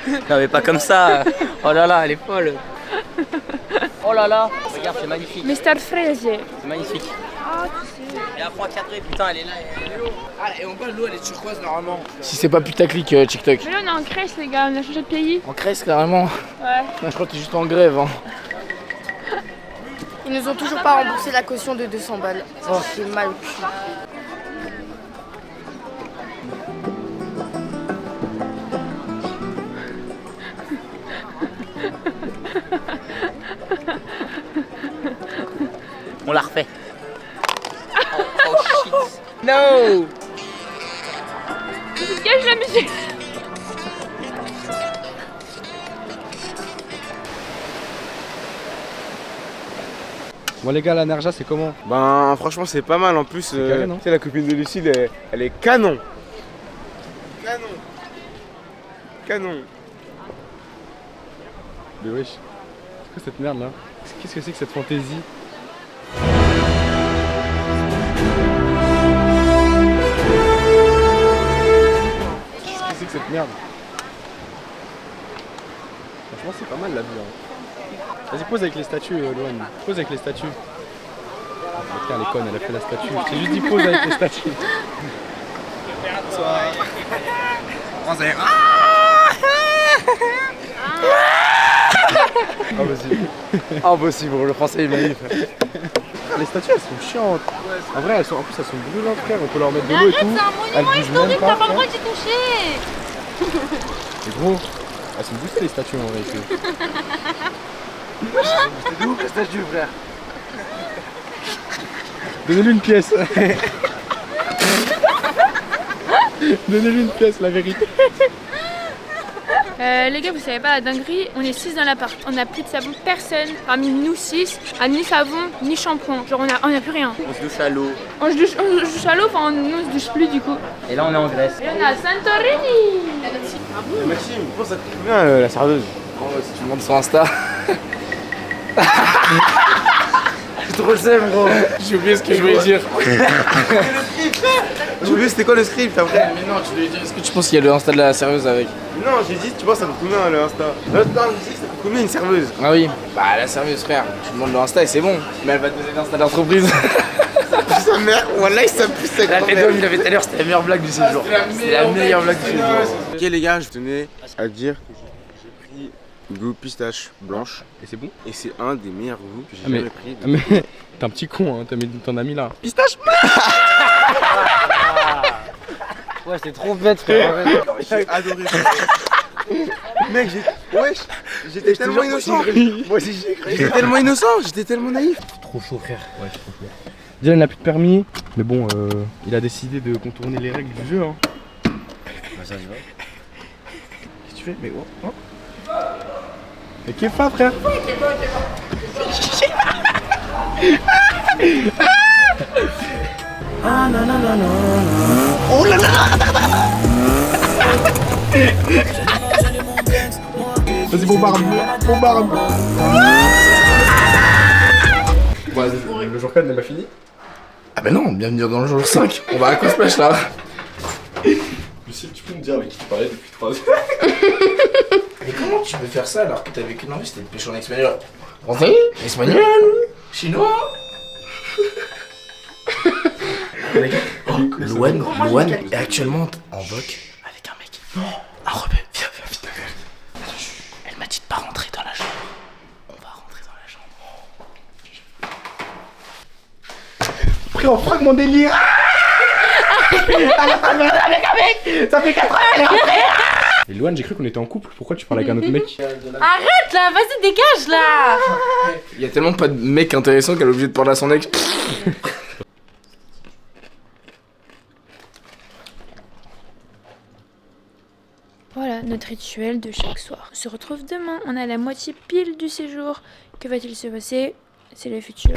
Non mais pas comme ça. Oh là là, elle est folle. Oh là là, regarde, c'est magnifique. Mr. Fraise. C'est magnifique. Ah, tu sais. Et après encadré, putain, elle est là. Ah, et on voit l'eau, elle est turquoise normalement. Si c'est pas putaclic TikTok. Mais là, on est en Grèce, les gars, on a changé de pays. En Grèce, carrément. Ouais. Non, je crois que t'es juste en grève. Hein. Ils nous ont toujours pas remboursé la caution de 200 balles. Oh, c'est mal au cul. On la refait. Oh shit. No. Gage la musique. Bon les gars, la Nerja c'est comment? Ben franchement c'est pas mal en plus. Carré, non? Tu sais la copine de Lucille, elle est canon. Canon. Canon. Mais wesh, c'est quoi cette merde là? Qu'est-ce que c'est que cette fantaisie? Qu'est-ce que c'est que cette merde? Franchement c'est pas mal la vue hein. Vas-y pose avec les statues Loane. Pose avec les statues. Tiens elle est conne, elle a fait la statue. Je t'ai juste dit pose avec les statues. Impossible, le français est magnifique. Les statues elles sont chiantes. En vrai elles sont brûlantes frère, on peut leur mettre de l'eau et tout. Elles bougent même pas. T'as pas le droit d'y toucher. Mais gros, elles sont boostées les statues en réalité. C'était de ouf la statue frère. Donnez-lui une pièce. Donnez-lui une pièce, la vérité. Les gars, vous savez pas la dinguerie, on est 6 dans l'appart, on a plus de savon, personne parmi nous 6 a ni savon ni shampoing, genre on a plus rien. On se douche à l'eau. On se douche à l'eau, enfin nous on se douche plus du coup. Et là on est en Grèce. Et on est à Santorini. Maxime, pourquoi ça te coûte bien la serveuse? Oh, si tu montes sur Insta. J'ai trop le seum gros. J'ai oublié ce que je voulais dire. J'ai oublié c'était quoi le script après? Mais non, tu voulais dire, est-ce que tu penses qu'il y a le Insta de la serveuse avec? Non, j'ai dit, tu vois, ça coûte combien le Insta? Non, j'ai dit, ça coûte combien une serveuse? Ah oui, bah la serveuse frère, tu demandes le Insta et c'est bon. Mais elle va te donner l'Insta d'entreprise. Ça pue sa mère, voilà, ça pue sa La grand-mère. tête d'homme, il avait tout à l'heure, c'était la meilleure blague du séjour. C'est la meilleure blague du séjour. Ok les gars, je tenais à dire que j'ai pris une goût pistache blanche. Et c'est bon? Et c'est un des meilleurs goûts que j'ai mais, jamais pris. mais t'es un petit con hein, t'en as mis là. Pistache. Ouais, c'est trop bête frère. J'ai adoré. Mec, j'étais tellement innocent. Moi aussi j'ai cru. J'étais tellement innocent, j'étais tellement naïf. Trop chaud frère. Ouais, c'est trop chaud. Dylan n'a plus de permis, mais bon, il a décidé de contourner les règles du jeu. Hein. Bah ça se va. Qu'est-ce que tu fais? Mais oh, oh. Mais qu'est-ce que frère? Ah non non non non. Oh là là. Vas-y bombarde. Bon, le jour 4 n'est pas fini. Ah bah non, bienvenue dans le jour 5. On va à Cosplage là. Lucille, tu peux me dire avec qui tu parlais depuis 3 heures? Mais comment tu peux faire ça alors que t'as vécu dans la vie? C'était pêché en espagnol. Français? Espagnol? Chinois? Louane est actuellement en voc avec un mec. Un rebeu. Viens, vite, ma gueule. Elle m'a dit de pas rentrer dans la chambre. On va rentrer dans la chambre. Après, on fera mon délire. Elle a pas de mal avec un mec. Ça fait 4 ans, elle est rentrée. Et Louane, j'ai cru qu'on était en couple. Pourquoi tu parles avec un autre mec? Arrête là, vas-y dégage là. Il y a tellement pas de mecs intéressants qu'elle est obligée de parler à son ex. Voilà notre rituel de chaque soir. On se retrouve demain, on a la moitié pile du séjour. Que va-t-il se passer? C'est le futur.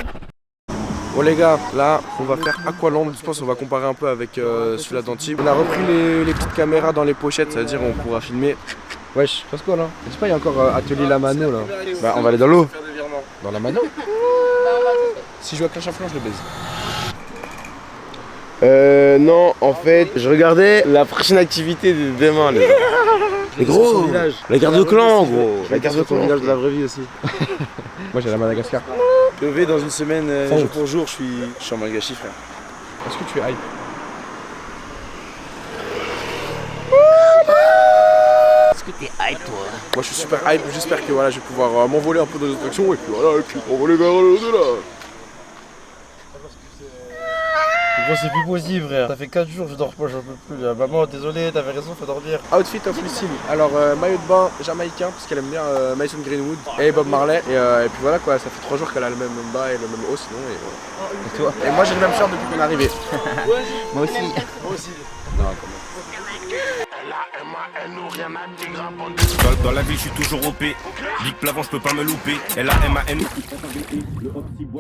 Bon les gars, là on va faire Aqualand, je pense qu'on va comparer un peu avec celui-là d'Antibes. On a repris les petites caméras dans les pochettes, ça veut dire on pourra filmer. Wesh, passe quoi là? Je sais pas, il y a encore atelier la mano là. Bah on va aller dans l'eau. Dans la mano? Si je joue à Clash of Clans, je le baise. Non, en fait, je regardais la prochaine activité de demain les gars. Mais gros, la garde de clan, gros. La garde de clan, village de la vraie vie aussi. Moi j'ai la Madagascar. Je vais dans une semaine, jour pour jour, je suis en Malgachi frère. Est-ce que tu es hype? Est-ce que t'es hype toi? Moi je suis super hype, j'espère que voilà, je vais pouvoir m'envoler un peu dans les attractions et puis voilà, et puis m'envoler vers l'au-delà. Gros, c'est plus possible, frère. Ça fait 4 jours, je dors pas, j'en peux plus. Là. Maman, désolé, t'avais raison, faut dormir. Outfit of Lucille. Alors, maillot de bain jamaïcain, parce qu'elle aime bien Mason Greenwood et Bob Marley. Et puis voilà quoi, ça fait 3 jours qu'elle a le même bas et le même haut sinon. Et voilà. Et toi? Et moi j'ai le même shirt depuis qu'on est arrivé. Moi aussi. Moi aussi. Non, quand même. Dans la ville, je suis toujours OP. Big Plavon, je peux pas me louper. L-A-M-A-N.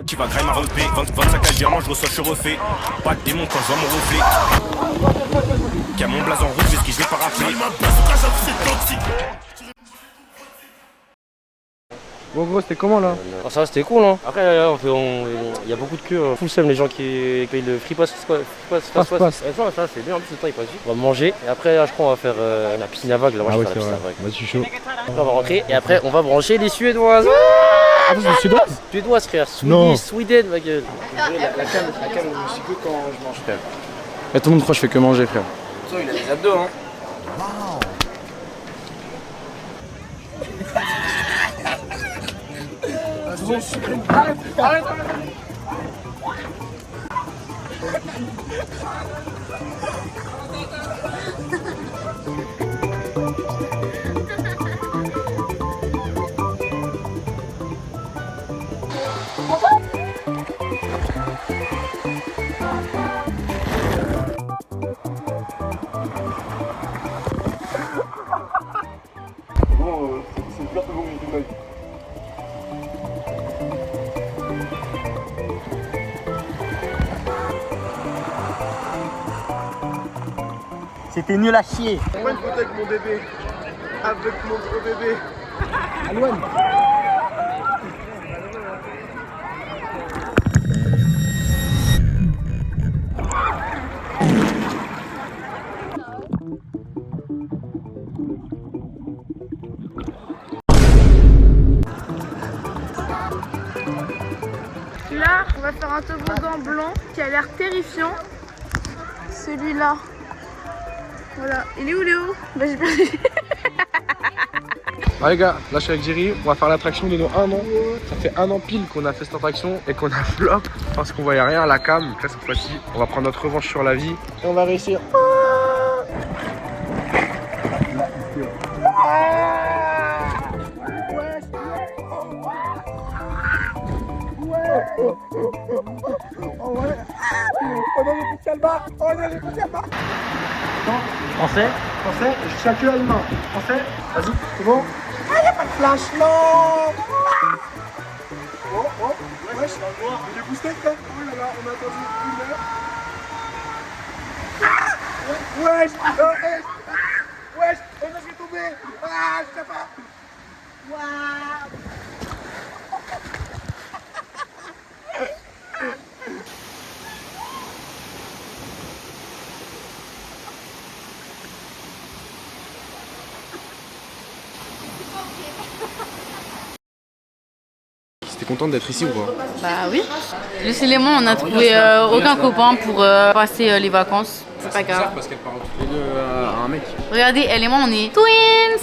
Tu vas grailler ma repé. 25 à diamant, je reçois, je suis refait. Pas de démon quand je vois mon reflet. Y'a mon blason rouge, est-ce que je vais pas rappeler? Bon gros, c'était comment là? Ah, ça va, c'était cool, hein. Après, là, il y a beaucoup de queues. Full seum, les gens qui payent le free pass. Pass. Ça, c'est bien, en plus, le temps il passe vite. On va manger. Et après, là, je crois, on va faire la piscine à vagues. Là, moi, je vais faire la piscine à vagues. Vas-y, je suis chaud. Après, on va rentrer. Et après, on va brancher les Suédoises. Ah, vous êtes suédoise? Suédoise, frère. Non. Sweden, ma gueule. La cam, je sais que quand je mange, frère. Et tout le monde croit que je fais que manger, frère. Ça, il a des abdos, hein. Arrête. Bon, c'est une perte de mon de ma vie. C'était nul à chier. Moi une photo avec mon bébé. Avec mon gros bébé. Alouane. Là, on va faire un toboggan blanc qui a l'air terrifiant. Celui-là. Voilà. Il est où Léo? Bah j'ai perdu. Ah les gars, là je suis avec Jerry, on va faire l'attraction de nos 1 an. Ça fait 1 an pile qu'on a fait cette attraction et qu'on a flop parce qu'on voyait rien à la cam. Donc là cette fois-ci, on va prendre notre revanche sur la vie et on va réussir. Français, je tiens que à une main. Français, vas-y, c'est bon? Ah, y'a pas de flash, non! Oh, wesh, il est boosté, quoi? Oh là là, on a attendu 1 heure. Ah, wesh, wesh, oh non, je vais tomber! Ah, je sais pas! Waouh! contente d'être ici ou pas? Bah oui. Lucie et moi, on a trouvé aucun copain pour passer les vacances. C'est pas grave. Parce qu'elle parle toutes les deux à un mec. Regardez, elle et moi, on est twins.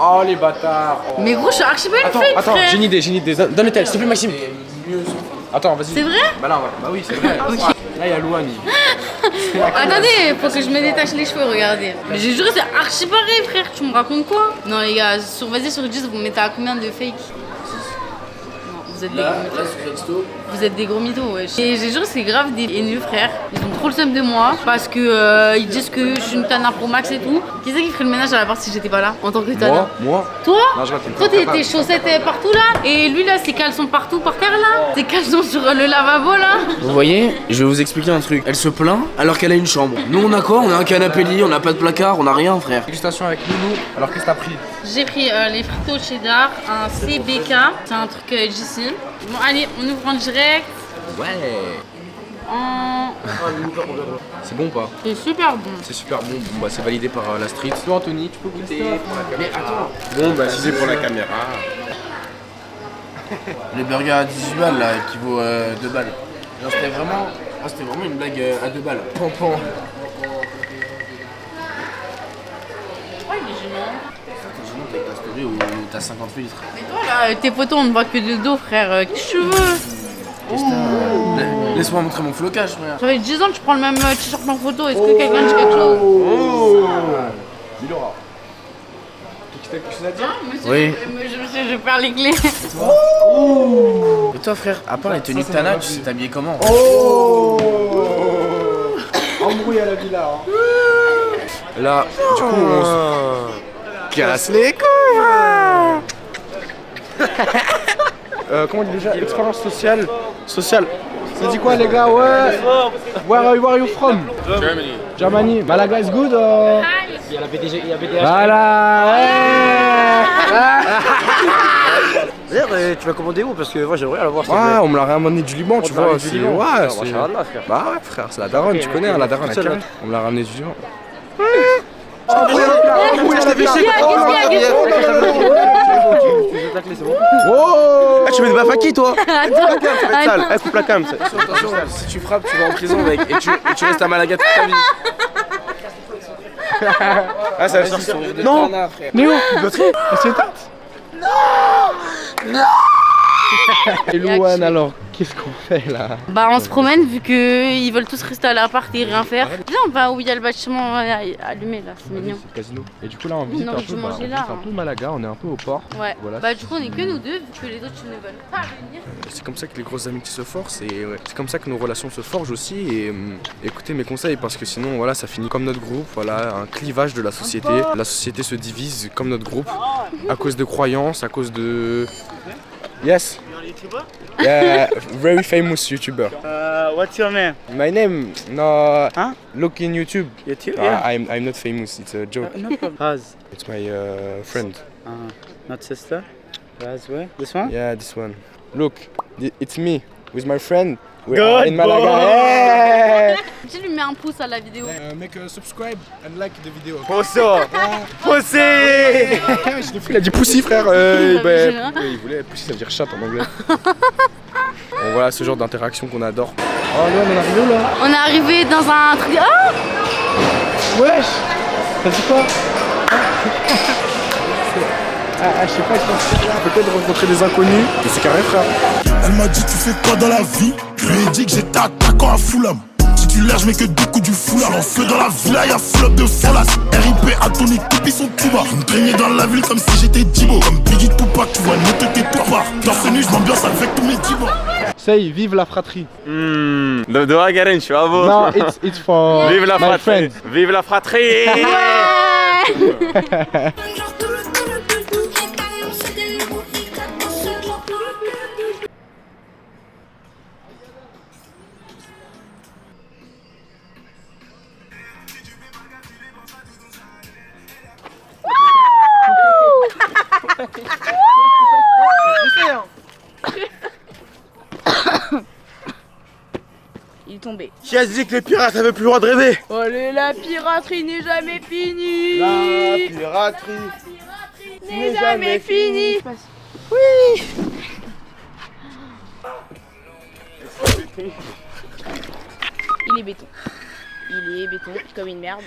Oh les bâtards. Oh. Mais gros, je suis archi pas une fake, Attends, frère. j'ai une idée. Donne le tel, s'il te plaît, Maxime. Attends, vas-y. C'est vrai? Bah là, bah oui, c'est vrai. Ok. Là, il y a Louane. Attendez, faut que je me détache les cheveux, regardez. Mais j'ai juré, c'est archi pareil, frère. Tu me racontes quoi? Non, les gars, vas-y sur 10, vous mettez à combien de fake? Non, vous êtes des gros mythos. Vous êtes des gros mythos, wesh. Et j'ai juré, c'est grave des haineux, frère. Ils ont trop le seum de moi parce que ils disent que je suis une Tana Pro Max et tout. Qui c'est qui ferait le ménage à la part si j'étais pas là en tant que Tana? Moi? Toi? Non, je Toi, tes chaussettes partout là. Et lui là, ses caleçons partout par terre là. Ses caleçons sur le lavabo là. Vous voyez, je vais vous expliquer un truc. Elle se plaint alors qu'elle a une chambre. Nous on a quoi? On a un canapé lit, on n'a pas de placard, on a rien, frère. Dégustation avec Loulou. Alors qu'est-ce que t'as pris? J'ai pris les fritos cheddar, un CBK, c'est un truc d'ici. Bon allez, on ouvre en direct. Ouais. C'est bon ou pas? C'est super bon. C'est super bon. Bon bah c'est validé par la street. Toi Anthony, tu peux goûter pour la caméra. Mais attends. Bon bah si c'est pour la caméra. Le burger à 18 balles là, qui vaut 2 balles. Genre c'était vraiment une blague à 2 balles. Pompon. Ouais, il est gênant. T'es gênant avec ta story où t'as 50 filtres. Mais toi là, tes photos on ne voit que de dos, frère. Qu'est-ce que tu veux? Laisse-moi montrer mon flocage, frère. J'avais 10 ans, tu prends le même t-shirt en photo. Est-ce que quelqu'un dit quelque chose? Milora. Quelque chose à dire? Oui. Monsieur, je perds les clés. Et toi, frère, à part les tenues de Tana, tu sais t'habiller comment? Embrouille à la villa. Là, du coup, on se casse les couilles. Comment on dit déjà? Expérience sociale. Ça dit quoi les gars? Ouais. Where are you from? Germany. Malaga is good or... Il y a BDH. Voilà. D'ailleurs, tu vas commander où? Parce que moi j'aimerais la voir. Ouais, on me l'a ramené du Liban, tu vois. Du Liban. Ouais, c'est... Bah ouais frère, c'est la daronne, tu connais, la daronne. On me l'a ramené du Liban. Tu mets de ma faki toi? Attends. Coupe la cam. Attention, si tu frappes, tu vas en prison, mec. Et tu restes à Malaga toute ta vie. Ah, ça va sortir. Non! Néo, tu dois te c'est éteinte? Non! Et Louane alors, qu'est-ce qu'on fait là? Bah on se promène vu qu'ils veulent tous rester à l'appart et rien faire. Viens, on va où il y a le bâtiment allumé là, c'est mignon. C'est le casino. Et du coup là on visite Non, un je peu, mangeais on là, visite un hein. peu Malaga, on est un peu au port. Ouais. Voilà. Bah du coup on est que nous deux vu que les autres ne veulent pas venir. C'est comme ça que les grosses amitiés se forcent et ouais, c'est comme ça que nos relations se forgent aussi et écoutez mes conseils parce que sinon voilà ça finit comme notre groupe, voilà un clivage de la société. La société se divise comme notre groupe à cause de croyances, à cause de... Yes. Yeah, very famous YouTuber. What's your name? My name? No. Huh? Look in YouTube. YouTube? Yeah. I'm not famous. It's a joke. No problem. Raz. It's my friend. Not sister? Raz, where? This one? Yeah, this one. Look, it's me with my friend. We're Good in Malaga. boy. Yeah. Tu lui mets un pouce à la vidéo. Make a subscribe and like the video. Posso! Pussy! Il a dit pussy frère. Il voulait pussy, ça veut dire chat en anglais. Bon voilà ce genre d'interaction qu'on adore. Oh là on est arrivé où là? On est arrivé dans un truc. Ah! Wesh! Ça dit quoi? Je sais pas, je pense peut-être rencontrer des inconnus, mais c'est carré frère. Elle m'a dit tu fais quoi dans la vie? Je lui ai dit que j'étais attaquant à Fulham. Titulaire, je mets que 2 coups du foulard. En feu dans la villa, y'a flop de folas. RIP à ton équipe, ils sont tout bas. Je me traînais dans la ville comme si j'étais Djibo. Comme Biggie Tupac, tu vois, ne te tais pas. Torse nu, je m'ambiance avec tous mes Djibo. Say, vive la fratrie. Doa Garen, je suis à vous. Non, it's for Vive la my fratrie. friend. Vive la fratrie. Il est tombé. Qui a dit que les pirates avaient plus le droit de rêver? Allez, la piraterie n'est jamais finie. La piraterie n'est jamais fini. Oui. Il est béton. Il est béton comme une merde.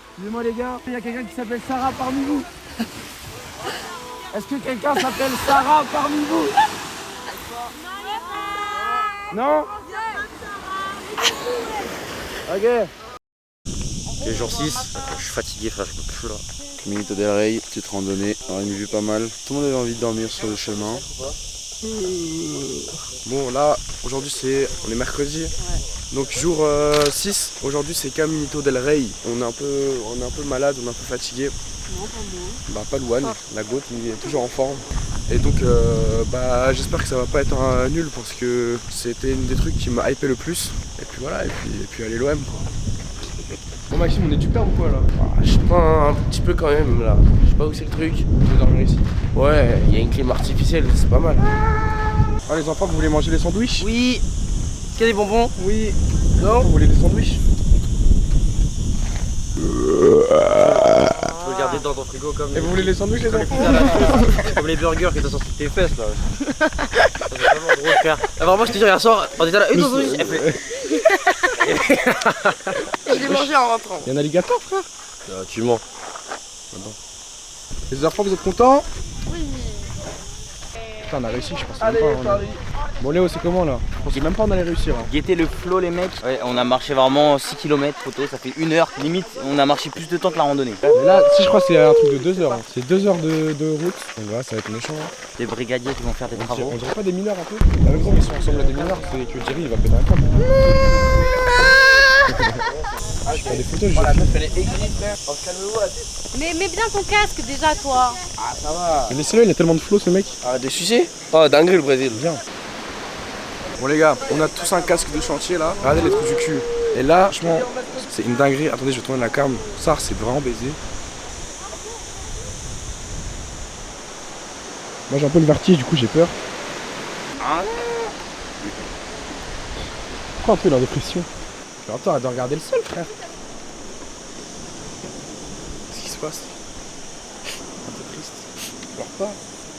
Excusez-moi les gars, il y a quelqu'un qui s'appelle Sarah parmi vous. Est-ce que quelqu'un s'appelle Sarah parmi vous? Non? Ok. Le jour 6, je suis fatigué frère, je peux plus là. Caminito del Rey, petite randonnée, on a une vue pas mal. Tout le monde avait envie de dormir sur le chemin. Bon là, aujourd'hui on est mercredi. Donc jour 6, aujourd'hui c'est Caminito del Rey. On est un peu malade, on est un peu fatigué. Non, pas moi. Bah pas Louane, la goat, il est toujours en forme. Et donc j'espère que ça va pas être un nul parce que c'était une des trucs qui m'a hypé le plus. Et puis voilà, et puis allez l'OM quoi. Bon Maxime, on est du père ou quoi là? Je sais pas, un petit peu quand même là. Je sais pas où c'est le truc. Tu veux dormir ici? Ouais, il y a une clim artificielle, c'est pas mal. Ah les enfants, vous voulez manger des sandwichs? Oui. Est-ce qu'il y a des bonbons? Oui. Non? Vous voulez des sandwichs? Tu peux le garder dans ton frigo comme... Et vous voulez les sandwichs les enfants? Comme les burgers que t'as sorti de tes fesses là. C'est vraiment drôle frère. Ah, vraiment je te dis hier soir, on était là, une sandwich, elle fait... Je l'ai mangé en rentrant. Il y a un alligator frère? Tu mens. Les enfants, vous êtes contents? Oui. Putain, on a réussi, je pensais même pas. Bon Léo, c'est comment là? Je pensais même pas on allait réussir. Hein. Guettez le flow les mecs. Ouais, on a marché vraiment 6 km photo, ça fait 1 heure. Limite, on a marché plus de temps que la randonnée. Mais là, si je crois que c'est un truc de 2 heures. Hein. C'est 2 heures de route. Donc voilà, ça va être méchant. Hein. Des brigadiers qui vont faire des travaux. On dirait pas des mineurs un peu? La même fois, ils sont ensemble à des mineurs, c'est que Jerry il va péter un câble. Je fais des photos, je la meuf elle est aigrie frère. Oh, calme-vous la tête. Mais mets bien ton casque déjà, toi. Ah, ça va. Mais laissez-le, il a tellement de flow ce mec. Ah, des sujets? Oh, dingue le Brésil. Viens. Bon, les gars, on a tous un casque de chantier là. Regardez les trous du cul. Et là, franchement, c'est une dinguerie. Attendez, je vais tourner la cam. Ça, c'est vraiment baisé. Moi j'ai un peu le vertige, du coup j'ai peur. Pourquoi un peu la dépression? Attends, arrête de regarder le sol, frère. Qu'est-ce qui se passe? Un peu triste. Pleure pas.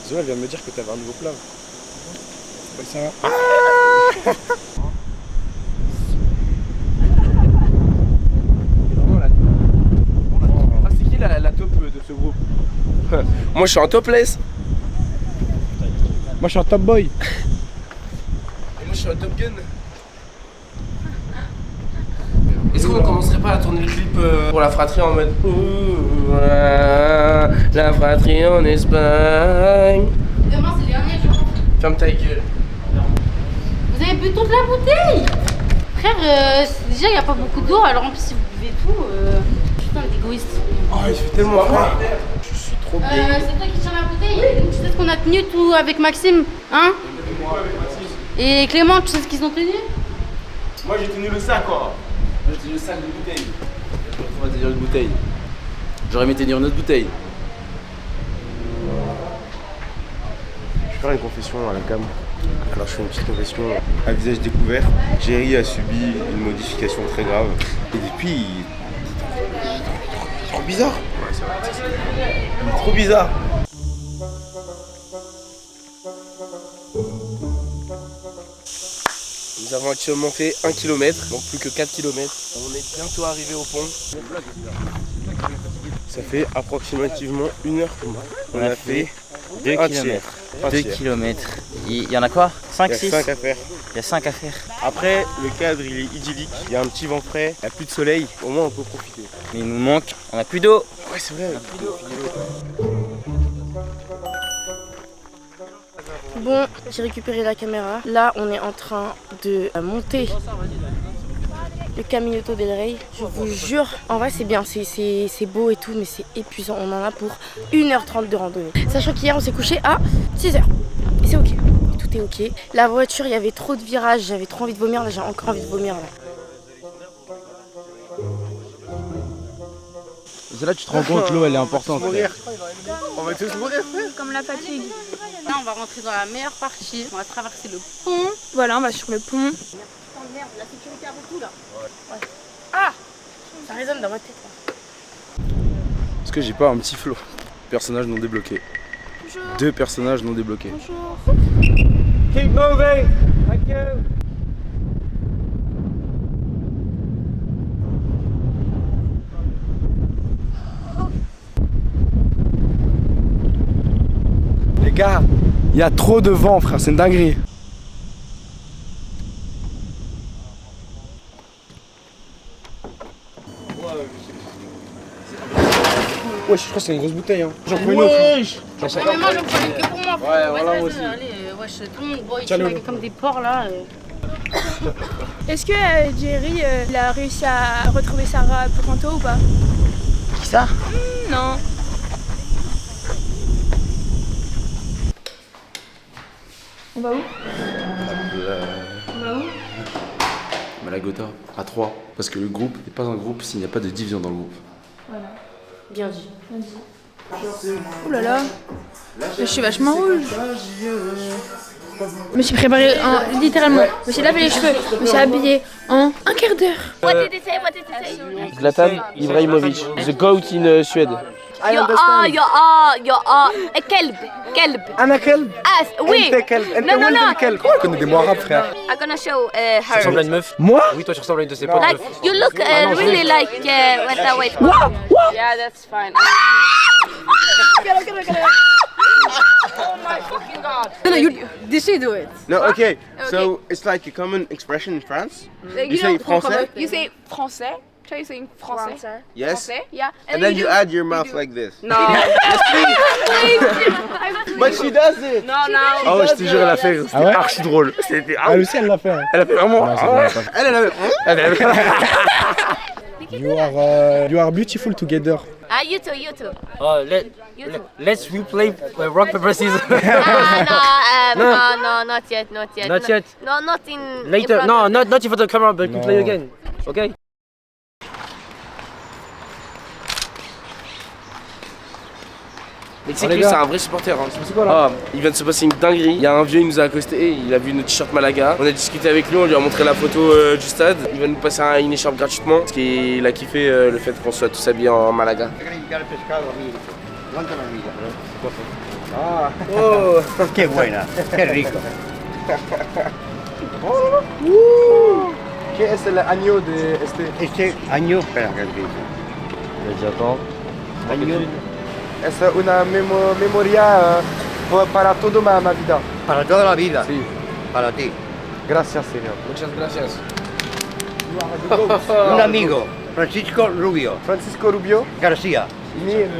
Zoé, elle vient de me dire que t'avais un nouveau plat. Ouais, ça va. Ah, c'est qui la top de ce groupe? Moi, je suis en topless. Moi je suis un top boy. Et moi, je suis un top gun. Est-ce qu'on commencerait pas à tourner le clip pour la fratrie en mode la fratrie en Espagne? Demain, c'est le dernier jour. Ferme ta gueule. Vous avez bu toute la bouteille? Frère, déjà, il n'y a pas beaucoup d'eau, alors en plus, si vous buvez tout, putain d'égoïste. Oh, il fait tellement froid. Je suis trop bien. C'est toi qui tiens la bouteille? Donc, tu sais ce qu'on a tenu tout avec Maxime, hein? Et Clément, tu sais ce qu'ils ont tenu? Moi, j'ai tenu le sac, quoi. Moi, j'ai tenu le sac de bouteille. On va tenir une bouteille. J'aurais aimé tenir une autre bouteille. Je vais faire une confession à la cam. Alors je fais une petite confession. À visage découvert, Jerry a subi une modification très grave. Et depuis, il est trop bizarre. Ouais, c'est vrai. Il est trop bizarre. Nous avons actuellement fait 1 km, donc plus que 4 km. On est bientôt arrivé au pont. Ça fait approximativement 1 heure qu'on On a fait 2 km. 2 tiers. km. Il y en a quoi? 5, 6? Il y a 5 à faire. Il y a 5 à faire. Après, le cadre il est idyllique. Il y a un petit vent frais, il n'y a plus de soleil. Au moins on peut profiter. Mais il nous manque, on a plus d'eau. Ouais, c'est vrai. Bon, j'ai récupéré la caméra. Là, on est en train de monter le Caminito del Rey. Je vous jure, en vrai, c'est bien, c'est beau et tout, mais c'est épuisant. On en a pour 1h30 de randonnée. Sachant qu'hier, on s'est couché à 6h. Et c'est ok. Tout est ok. La voiture, il y avait trop de virages. J'avais trop envie de vomir. Là, j'ai encore envie de vomir. Là. C'est là que tu te rends compte, l'eau elle est importante. On va tous mourir, frère. Comme la fatigue. Là, on va rentrer dans la meilleure partie. On va traverser le pont. Voilà, on va sur le pont. Putain de merde, la sécurité avant tout là. Ouais. Ça résonne dans ma tête. Est-ce que j'ai pas un petit flow? Personnage non débloqué. Bonjour. 2 personnages non débloqués. Bonjour. Keep moving. Thank you. Les gars, il y a trop de vent, frère, c'est une dinguerie. Wesh, je crois que c'est une grosse bouteille. Hein. J'en prends une Wesh. autre. Mais moi j'en prends une que pour moi. Ouais, voilà, moi aussi. Allez, wesh, tout le monde boit Tiens, ici le- comme des porcs là. Est-ce que Jerry il a réussi à retrouver Sarah Pocanto ou pas? Qui ça? Non. On va où? On va où? Malagota, à 3. Parce que le groupe n'est pas un groupe s'il n'y a pas de division dans le groupe. Voilà. Bien dit. Ouh là là. Je suis vachement rouge. Je me suis préparé littéralement. Je me suis lavé les cheveux. Je me suis habillée en un quart d'heure. What did it say? What did it say? Zlatan Ibrahimovic, the goat in Suède. You are كلب كلب. أنا كلب. Oui. أنت كلب. أنت Non, non, ولد non. الكلب. On connaît des mots arabes, frère. I'm gonna show Tu ressembles à her. une meuf? Moi? Oui, toi tu ressembles à une de ses potes. Like you look really like wait. Yeah, that's fine. Oh my fucking god. No, you Did she do it? no. Okay, so it's like a common expression in France. You say français. You say français. Try saying français. Yes. Français. Yeah. And then you add your mouth like this. No. But she does it. No, no. Ah ouais, je te jure, elle a fait. C'était archi drôle. C'était Elle aussi, elle l'a fait. Elle a fait vraiment. Elle avait. You are beautiful together. Ah, you too. Oh, let's replay rock paper scissors. No, not yet. Not yet. No, not in. Later. in front No, of- not in front of the camera, but we play again. Okay. Mais tu sais que lui, c'est un vrai supporter. Hein. Ah, il vient de se passer une dinguerie. Il y a un vieux, il nous a accosté, il a vu notre t-shirt Malaga. On a discuté avec lui, on lui a montré la photo du stade. Il va nous passer une écharpe gratuitement parce qu'il a kiffé le fait qu'on soit tous habillés en Malaga. Ah. Oh. Qué buena. Qué rico. ¿Qué es el año de este? Este año, espera que dice. Il a dit attends. Año. Es una memoria para toda ma vida. Para toda la vida. Sí. Para ti. Gracias, señor. Muchas gracias. Un amigo, Francisco Rubio. Francisco Rubio. García.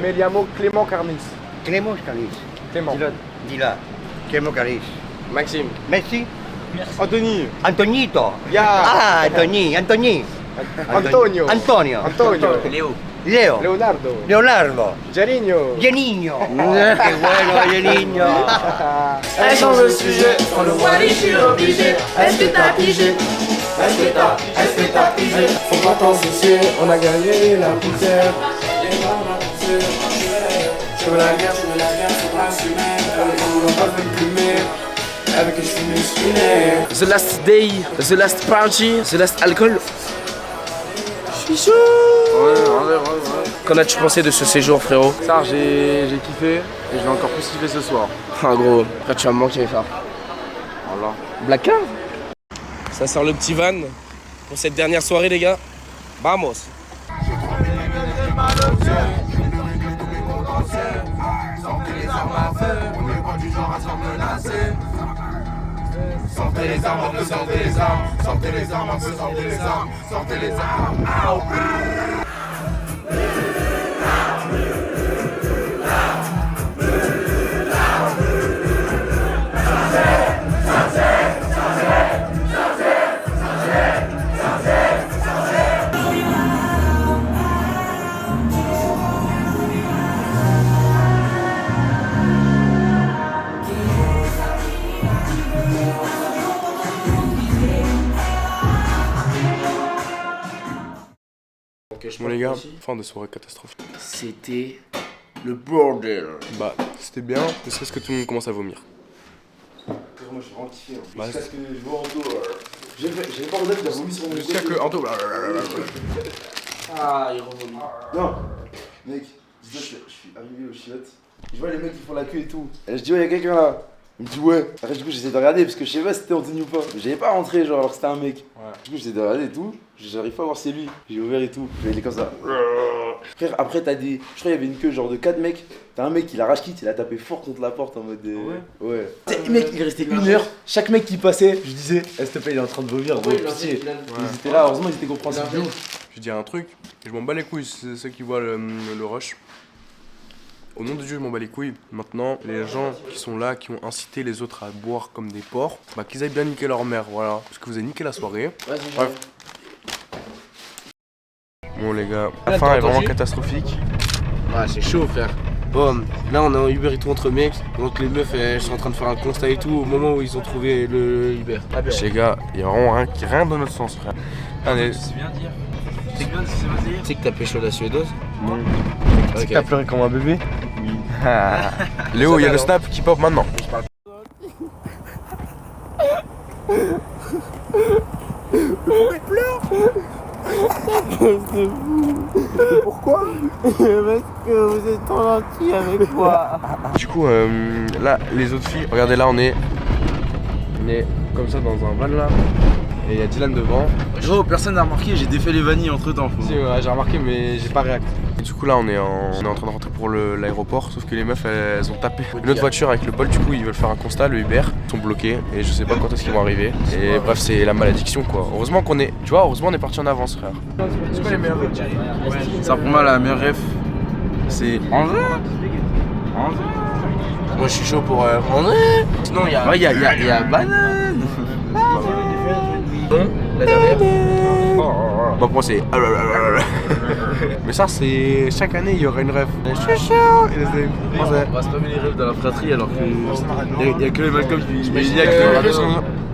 Me llamo Clément Carnis. Clément Carnis. Clément. Dila. Clément Carnis. Maxime. Messi. Anthony. Antonito. Ya. Ah, Antonio. Antonio. Antonio. Antonio. Leo. Leonardo. Leonardo. Gianniño. Gianniño. Qué bueno, Gianniño. Elle change le sujet, on le voit, je suis obligé. Est-ce que t'as pigé? Est-ce que t'as pigé? Faut pas t'en soucier, on a gagné la poussière. Je veux la guerre, faut assumer. On va pas plumer. Avec je suis musculé. The last day, the last party, the last alcool. Je suis chaud. Ouais. Qu'en as-tu pensé de ce séjour, frérot? Ça, j'ai kiffé et je vais encore plus kiffer ce soir. Ah gros, après tu vas me manquer, frère. Voilà. Black Card. Ça sort le petit van pour cette dernière soirée, les gars. Vamos. Sortez les armes, on veut sortir les armes. Sortez les armes, on veut sortir les armes. Sortez les armes. Bon les gars, fin de soirée catastrophique. C'était le bordel. Bah c'était bien, ne serait-ce que tout le monde commence à vomir. Moi je suis vraiment kiffé. Bah, Jusqu'à ce que je vois Anto. J'ai pas regardé, il a vomi sur mon Jusqu'à que Anto. Ah, il revenait. Non, mec, dis-toi que je suis arrivé au chiottes. Je vois les mecs qui font la queue et tout. Et je dis, ouais, y'a quelqu'un là. Il me dit, ouais. Après, du coup, j'essaie de regarder parce que je sais pas si c'était Anthony ou pas. J'avais pas rentré, genre, alors que c'était un mec. Ouais. Du coup, j'essaie de regarder et tout. J'arrive pas à voir si c'est lui. J'ai ouvert et tout. Il est comme ça. Frère, après, t'as des. Je crois qu'il y avait une queue genre de 4 mecs. T'as un mec qui l'a rage quitte, il a tapé fort contre la porte en mode. Ouais. Mec, il restait 1 heure. Chaque mec qui passait, je disais, s'il te plaît, il est en train de vomir. Bon, pitié. Ils étaient là, heureusement, ils étaient compréhensifs. Je dis un truc, je m'en bats les couilles, c'est ceux qui voient le rush. Au nom de Dieu, je m'en bats les couilles. Maintenant, les gens qui sont là, qui ont incité les autres à boire comme des porcs, bah qu'ils aillent bien niquer leur mère, voilà. Parce que vous avez niqué la soirée. Bref. Bon les gars, la fin est vraiment catastrophique. Ouais, c'est chaud, frère. Bon, là on est en Uber et tout entre mecs, donc les meufs elles sont en train de faire un constat et tout au moment où ils ont trouvé le Uber. Les gars, il y a vraiment rien dans notre sens, frère. Allez. C'est bien dire. C'est bien, c'est vas-y. Tu sais que t'as pécho la suédoise? Non. Tu sais que t'as pleuré comme un bébé? Oui. Léo, il y a le snap qui pop maintenant. Pourquoi il pleure? Pourquoi? Parce que vous êtes trop gentil avec moi. Du coup, là, les autres filles, regardez là, on est comme ça dans un van là. Et il y a Dylan devant. Gros, personne n'a remarqué, j'ai défait les vanilles entre temps. Si, ouais, j'ai remarqué, mais j'ai pas réacté. Et du coup, là, on est en train de rentrer pour l'aéroport. Sauf que les meufs, elles ont tapé une autre voiture avec le Bolt. Du coup, ils veulent faire un constat, le Uber. Ils sont bloqués et je sais pas quand est-ce qu'ils vont arriver. Et bref, c'est la malédiction quoi. Heureusement qu'on est, tu vois, heureusement on est parti en avance, frère. C'est quoi les meilleurs rêves, Jerry? Ça, pour moi, la meilleure rêve, c'est en vrai. Moi, je suis chaud pour en vrai. Sinon, il y a banane. La dernière. Bon, pour moi c'est. Mais ça, c'est. Chaque année, il y aura une rêve. Je suis chaud. On va spammer les rêves dans la fratrie alors que. Il y a que les Malcolm qui. Il y a que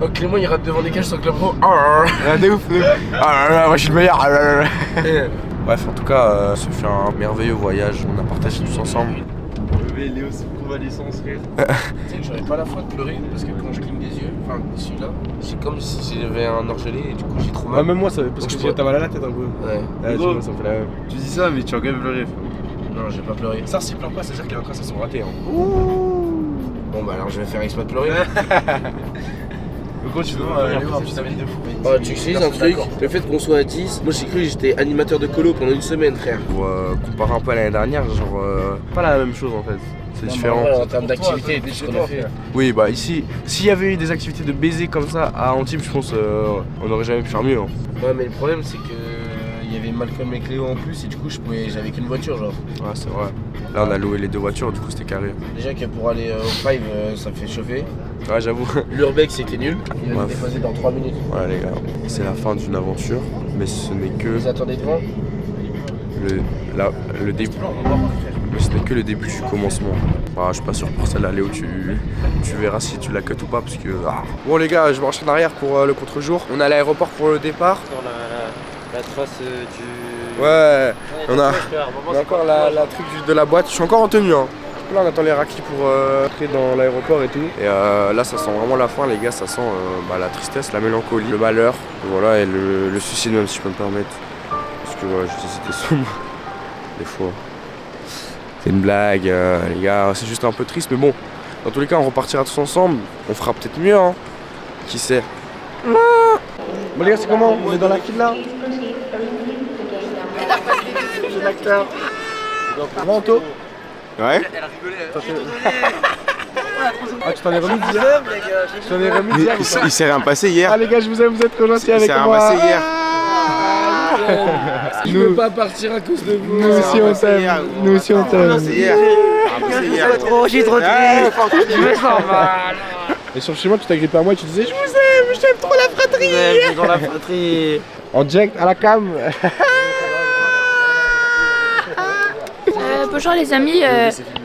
Oh, Clément il rate devant des cages sans Club Pro. De ouf. Moi je suis le meilleur. Bref, en tout cas, ce fut un merveilleux voyage. On a partagé tous ensemble. Léo, c'est convalescence, frère. Tu sais que j'aurais pas la foi de pleurer parce que quand je cligne des yeux, enfin celui-là, c'est comme si j'avais un orgelé et du coup j'ai trop mal. Même moi, ça parce que t'as mal à la tête un peu. Ouais. Tu vois, ça fait la même. Tu dis ça, mais tu vas quand même pleurer. Non, j'ai pas pleuré. Ça, s'il pleure pas, c'est-à-dire que les vacances elles sont ratées. Bon, bah alors je vais faire exprès de pleurer. Pourquoi tu veux un petit avis de fou? Oh, tu sais un truc, le fait qu'on soit à 10, moi j'ai cru que j'étais animateur de colo pendant une semaine, frère. Pour comparer un peu à l'année dernière, genre pas la même chose en fait. C'est différent. En termes d'activité et tout ce qu'on a fait. Oui, bah ici, s'il y avait eu des activités de baiser comme ça à Antibes, je pense on aurait jamais pu faire mieux. Hein. Ouais, mais le problème c'est que il y avait Malcolm et Cléo en plus et du coup j'avais qu'une voiture genre. Ouais, c'est vrai. Là on a loué les 2 voitures, du coup c'était carré. Déjà que pour aller au Five ça me fait chauffer. Ouais, j'avoue. L'Urbex c'était nul. Il va nous déposer dans 3 minutes. Voilà les gars, c'est la fin d'une aventure, mais ce n'est que. Vous attendez devant le début. Mais ce n'est que le début du commencement. Bah, je suis pas sûr pour celle-là, Léo, tu verras si tu la cut ou pas parce que. Bon les gars, je marche en arrière pour le contre-jour. On est à l'aéroport pour le départ. La trace du. Ouais, on a encore la truc de la boîte. Je suis encore en tenue. Hein. Là on attend les raclis pour entrer dans l'aéroport et tout. Et là ça sent vraiment la fin les gars, ça sent la tristesse, la mélancolie, le malheur, voilà, et le suicide même si je peux me permettre. Parce que voilà, je dis c'était sombre des fois. C'est une blague les gars, c'est juste un peu triste mais bon, dans tous les cas on repartira tous ensemble, on fera peut-être mieux hein. Qui sait. Bon les gars c'est comment? On est dans la file là? J'ai l'acteur. Manteau. Ouais. Elle rigolait. Ah tu t'en es remis hier? Tu t'en es remis hier? Il s'est rien passé hier. Ah les gars je vous aime, vous êtes trop gentils avec moi. Il s'est rien passé hier. Je peux pas partir à cause de vous. Nous aussi on t'aime. Nous aussi on t'aime. C'est hier. Je suis trop triste. Je me sens mal. Et sur le chemin tu t'as grippé à moi et tu disais je vous aime, j'aime trop la fratrie. Je suis dans la fratrie. En direct à la cam. Bonjour les amis,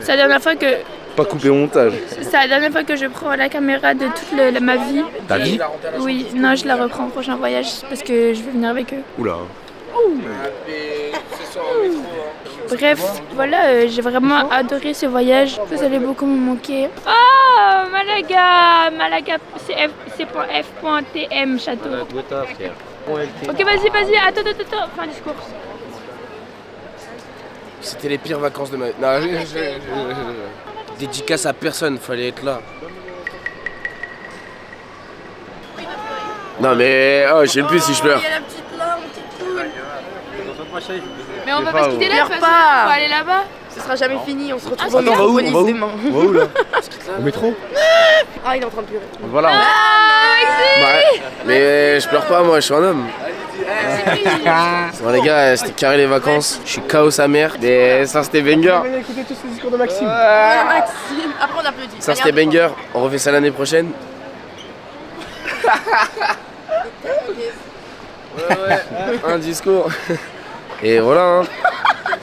c'est la dernière fois que... Pas coupé au montage. C'est la dernière fois que je prends la caméra de toute ma vie. Ta vie? Oui, non je la reprends au prochain voyage parce que je veux venir avec eux. Oula. Bref, voilà, j'ai vraiment adoré ce voyage. Vous allez beaucoup me manquer. Oh, Malaga, c'est F.tm château. Ok, vas-y, attends, fin discours. C'était les pires vacances de ma vie. Non, dédicace à personne, fallait être là. Non mais oh, je sais plus si je pleure. Il y a la petite larme qui coule. Mais on va pas se quitter là, de toute façon, on va aller là-bas. Ce sera jamais fini, on se retrouve Attends, au on va où, métro demain. On va où là? Au métro? Ah, il est en train de pleurer. Voilà. Mais je pleure pas, moi, je suis un homme. Bon les gars, c'était carré les vacances. Je suis KO sa mère. Mais ça c'était banger. Écoutez tous les discours de Maxime. Maxime, après on applaudit. Ça c'était banger. On refait ça l'année prochaine. Ouais, un discours. Et voilà. Hein.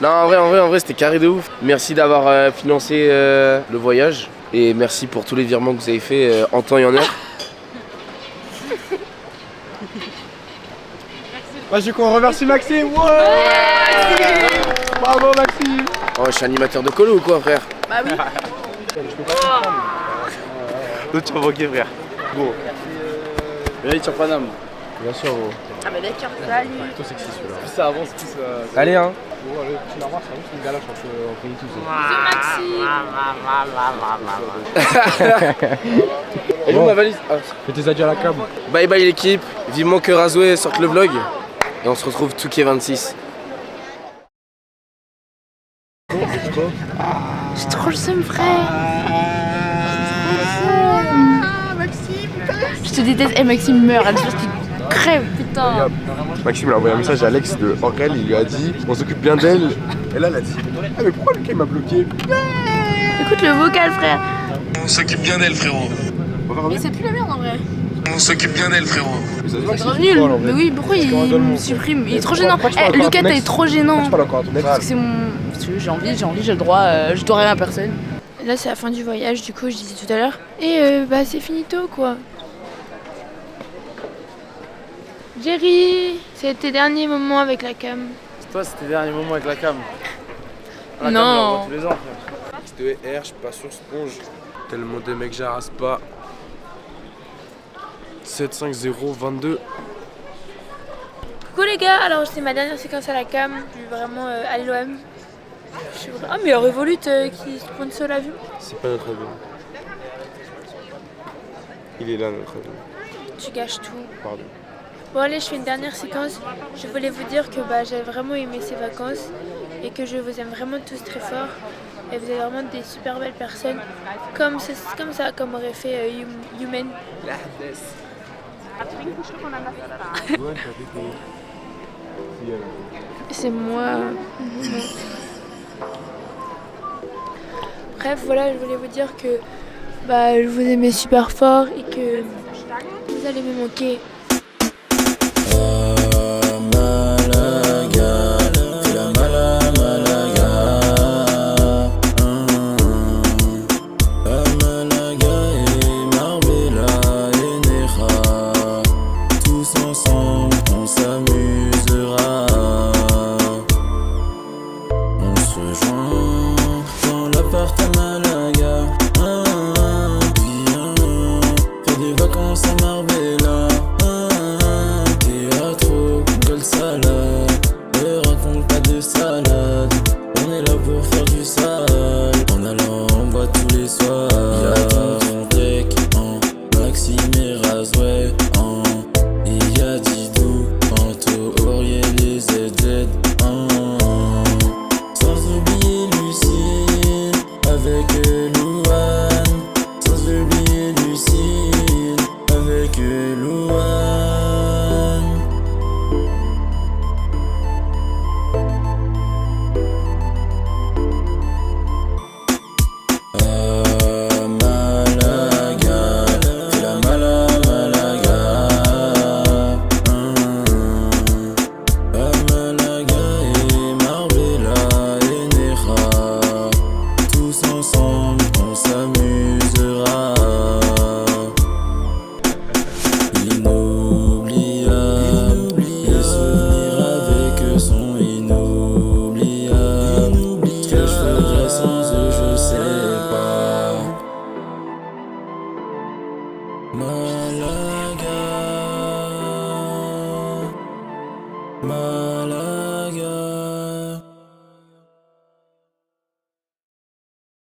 Non, en vrai, c'était carré de ouf. Merci d'avoir financé le voyage. Et merci pour tous les virements que vous avez fait en temps et en heure. Du coup, on remercie Maxime. Ouais, bravo Maxime. Oh, je suis animateur de colo ou quoi, frère? Bah oui. Toi, tu vas manquer, frère. Gros. Mais là, il tire pas d'âme. Bien sûr, gros. Ah bah d'accord, salut. Plutôt sexy celui-là. Plus ça avance, plus ça. Allez, hein. Bon, le petit Narwhal, c'est juste une galache entre nous tous. Et nous, ma valise. Fais tes adieux à la cam. Bye bye l'équipe. Vivement que Razoué sorte le vlog. Et on se retrouve tout qui est 26. J'ai trop le seum, frère. Maxime. Je te déteste. Eh, Maxime meurt. Elle juste qu'il crève, putain. Maxime il a envoyé un message à Alex de Aurel, il lui a dit on s'occupe bien d'elle. Et là elle a dit ah mais pourquoi le gars il m'a bloqué? Écoute le vocal, frère. On s'occupe bien d'elle, frérot. Mais c'est plus la merde en vrai. On s'occupe bien d'elle, frérot. C'est grave nul. Mais oui, pourquoi il me supprime? Il est trop gênant. Eh, le cat est trop gênant. Parce que c'est mon. J'ai envie, j'ai le droit. Je dois rien à personne. Là, c'est la fin du voyage, du coup, je disais tout à l'heure. Et bah, c'est finito, quoi. Jerry, c'est tes derniers moments avec la cam. Toi, c'était tes derniers moments avec la cam. La cam, on la voit tous les ans, frère. C'était R, je suis pas sur sponge. Tellement de mecs j'arrasse pas. 7-5-0-22. Coucou les gars, alors c'est ma dernière séquence à la cam. Je vais vraiment aller l'OM. Ah, mais Revolut qui sponsor l'avion. C'est pas notre avion. Il est là notre avion. Tu gâches tout. Pardon. Bon allez, je fais une dernière séquence. Je voulais vous dire que bah, j'ai vraiment aimé ces vacances et que je vous aime vraiment tous très fort. Et vous êtes vraiment des super belles personnes. Comme ça, comme aurait fait Human. C'est moi. Bref, voilà, je voulais vous dire que bah, je vous aimais super fort et que vous allez me manquer. Appartement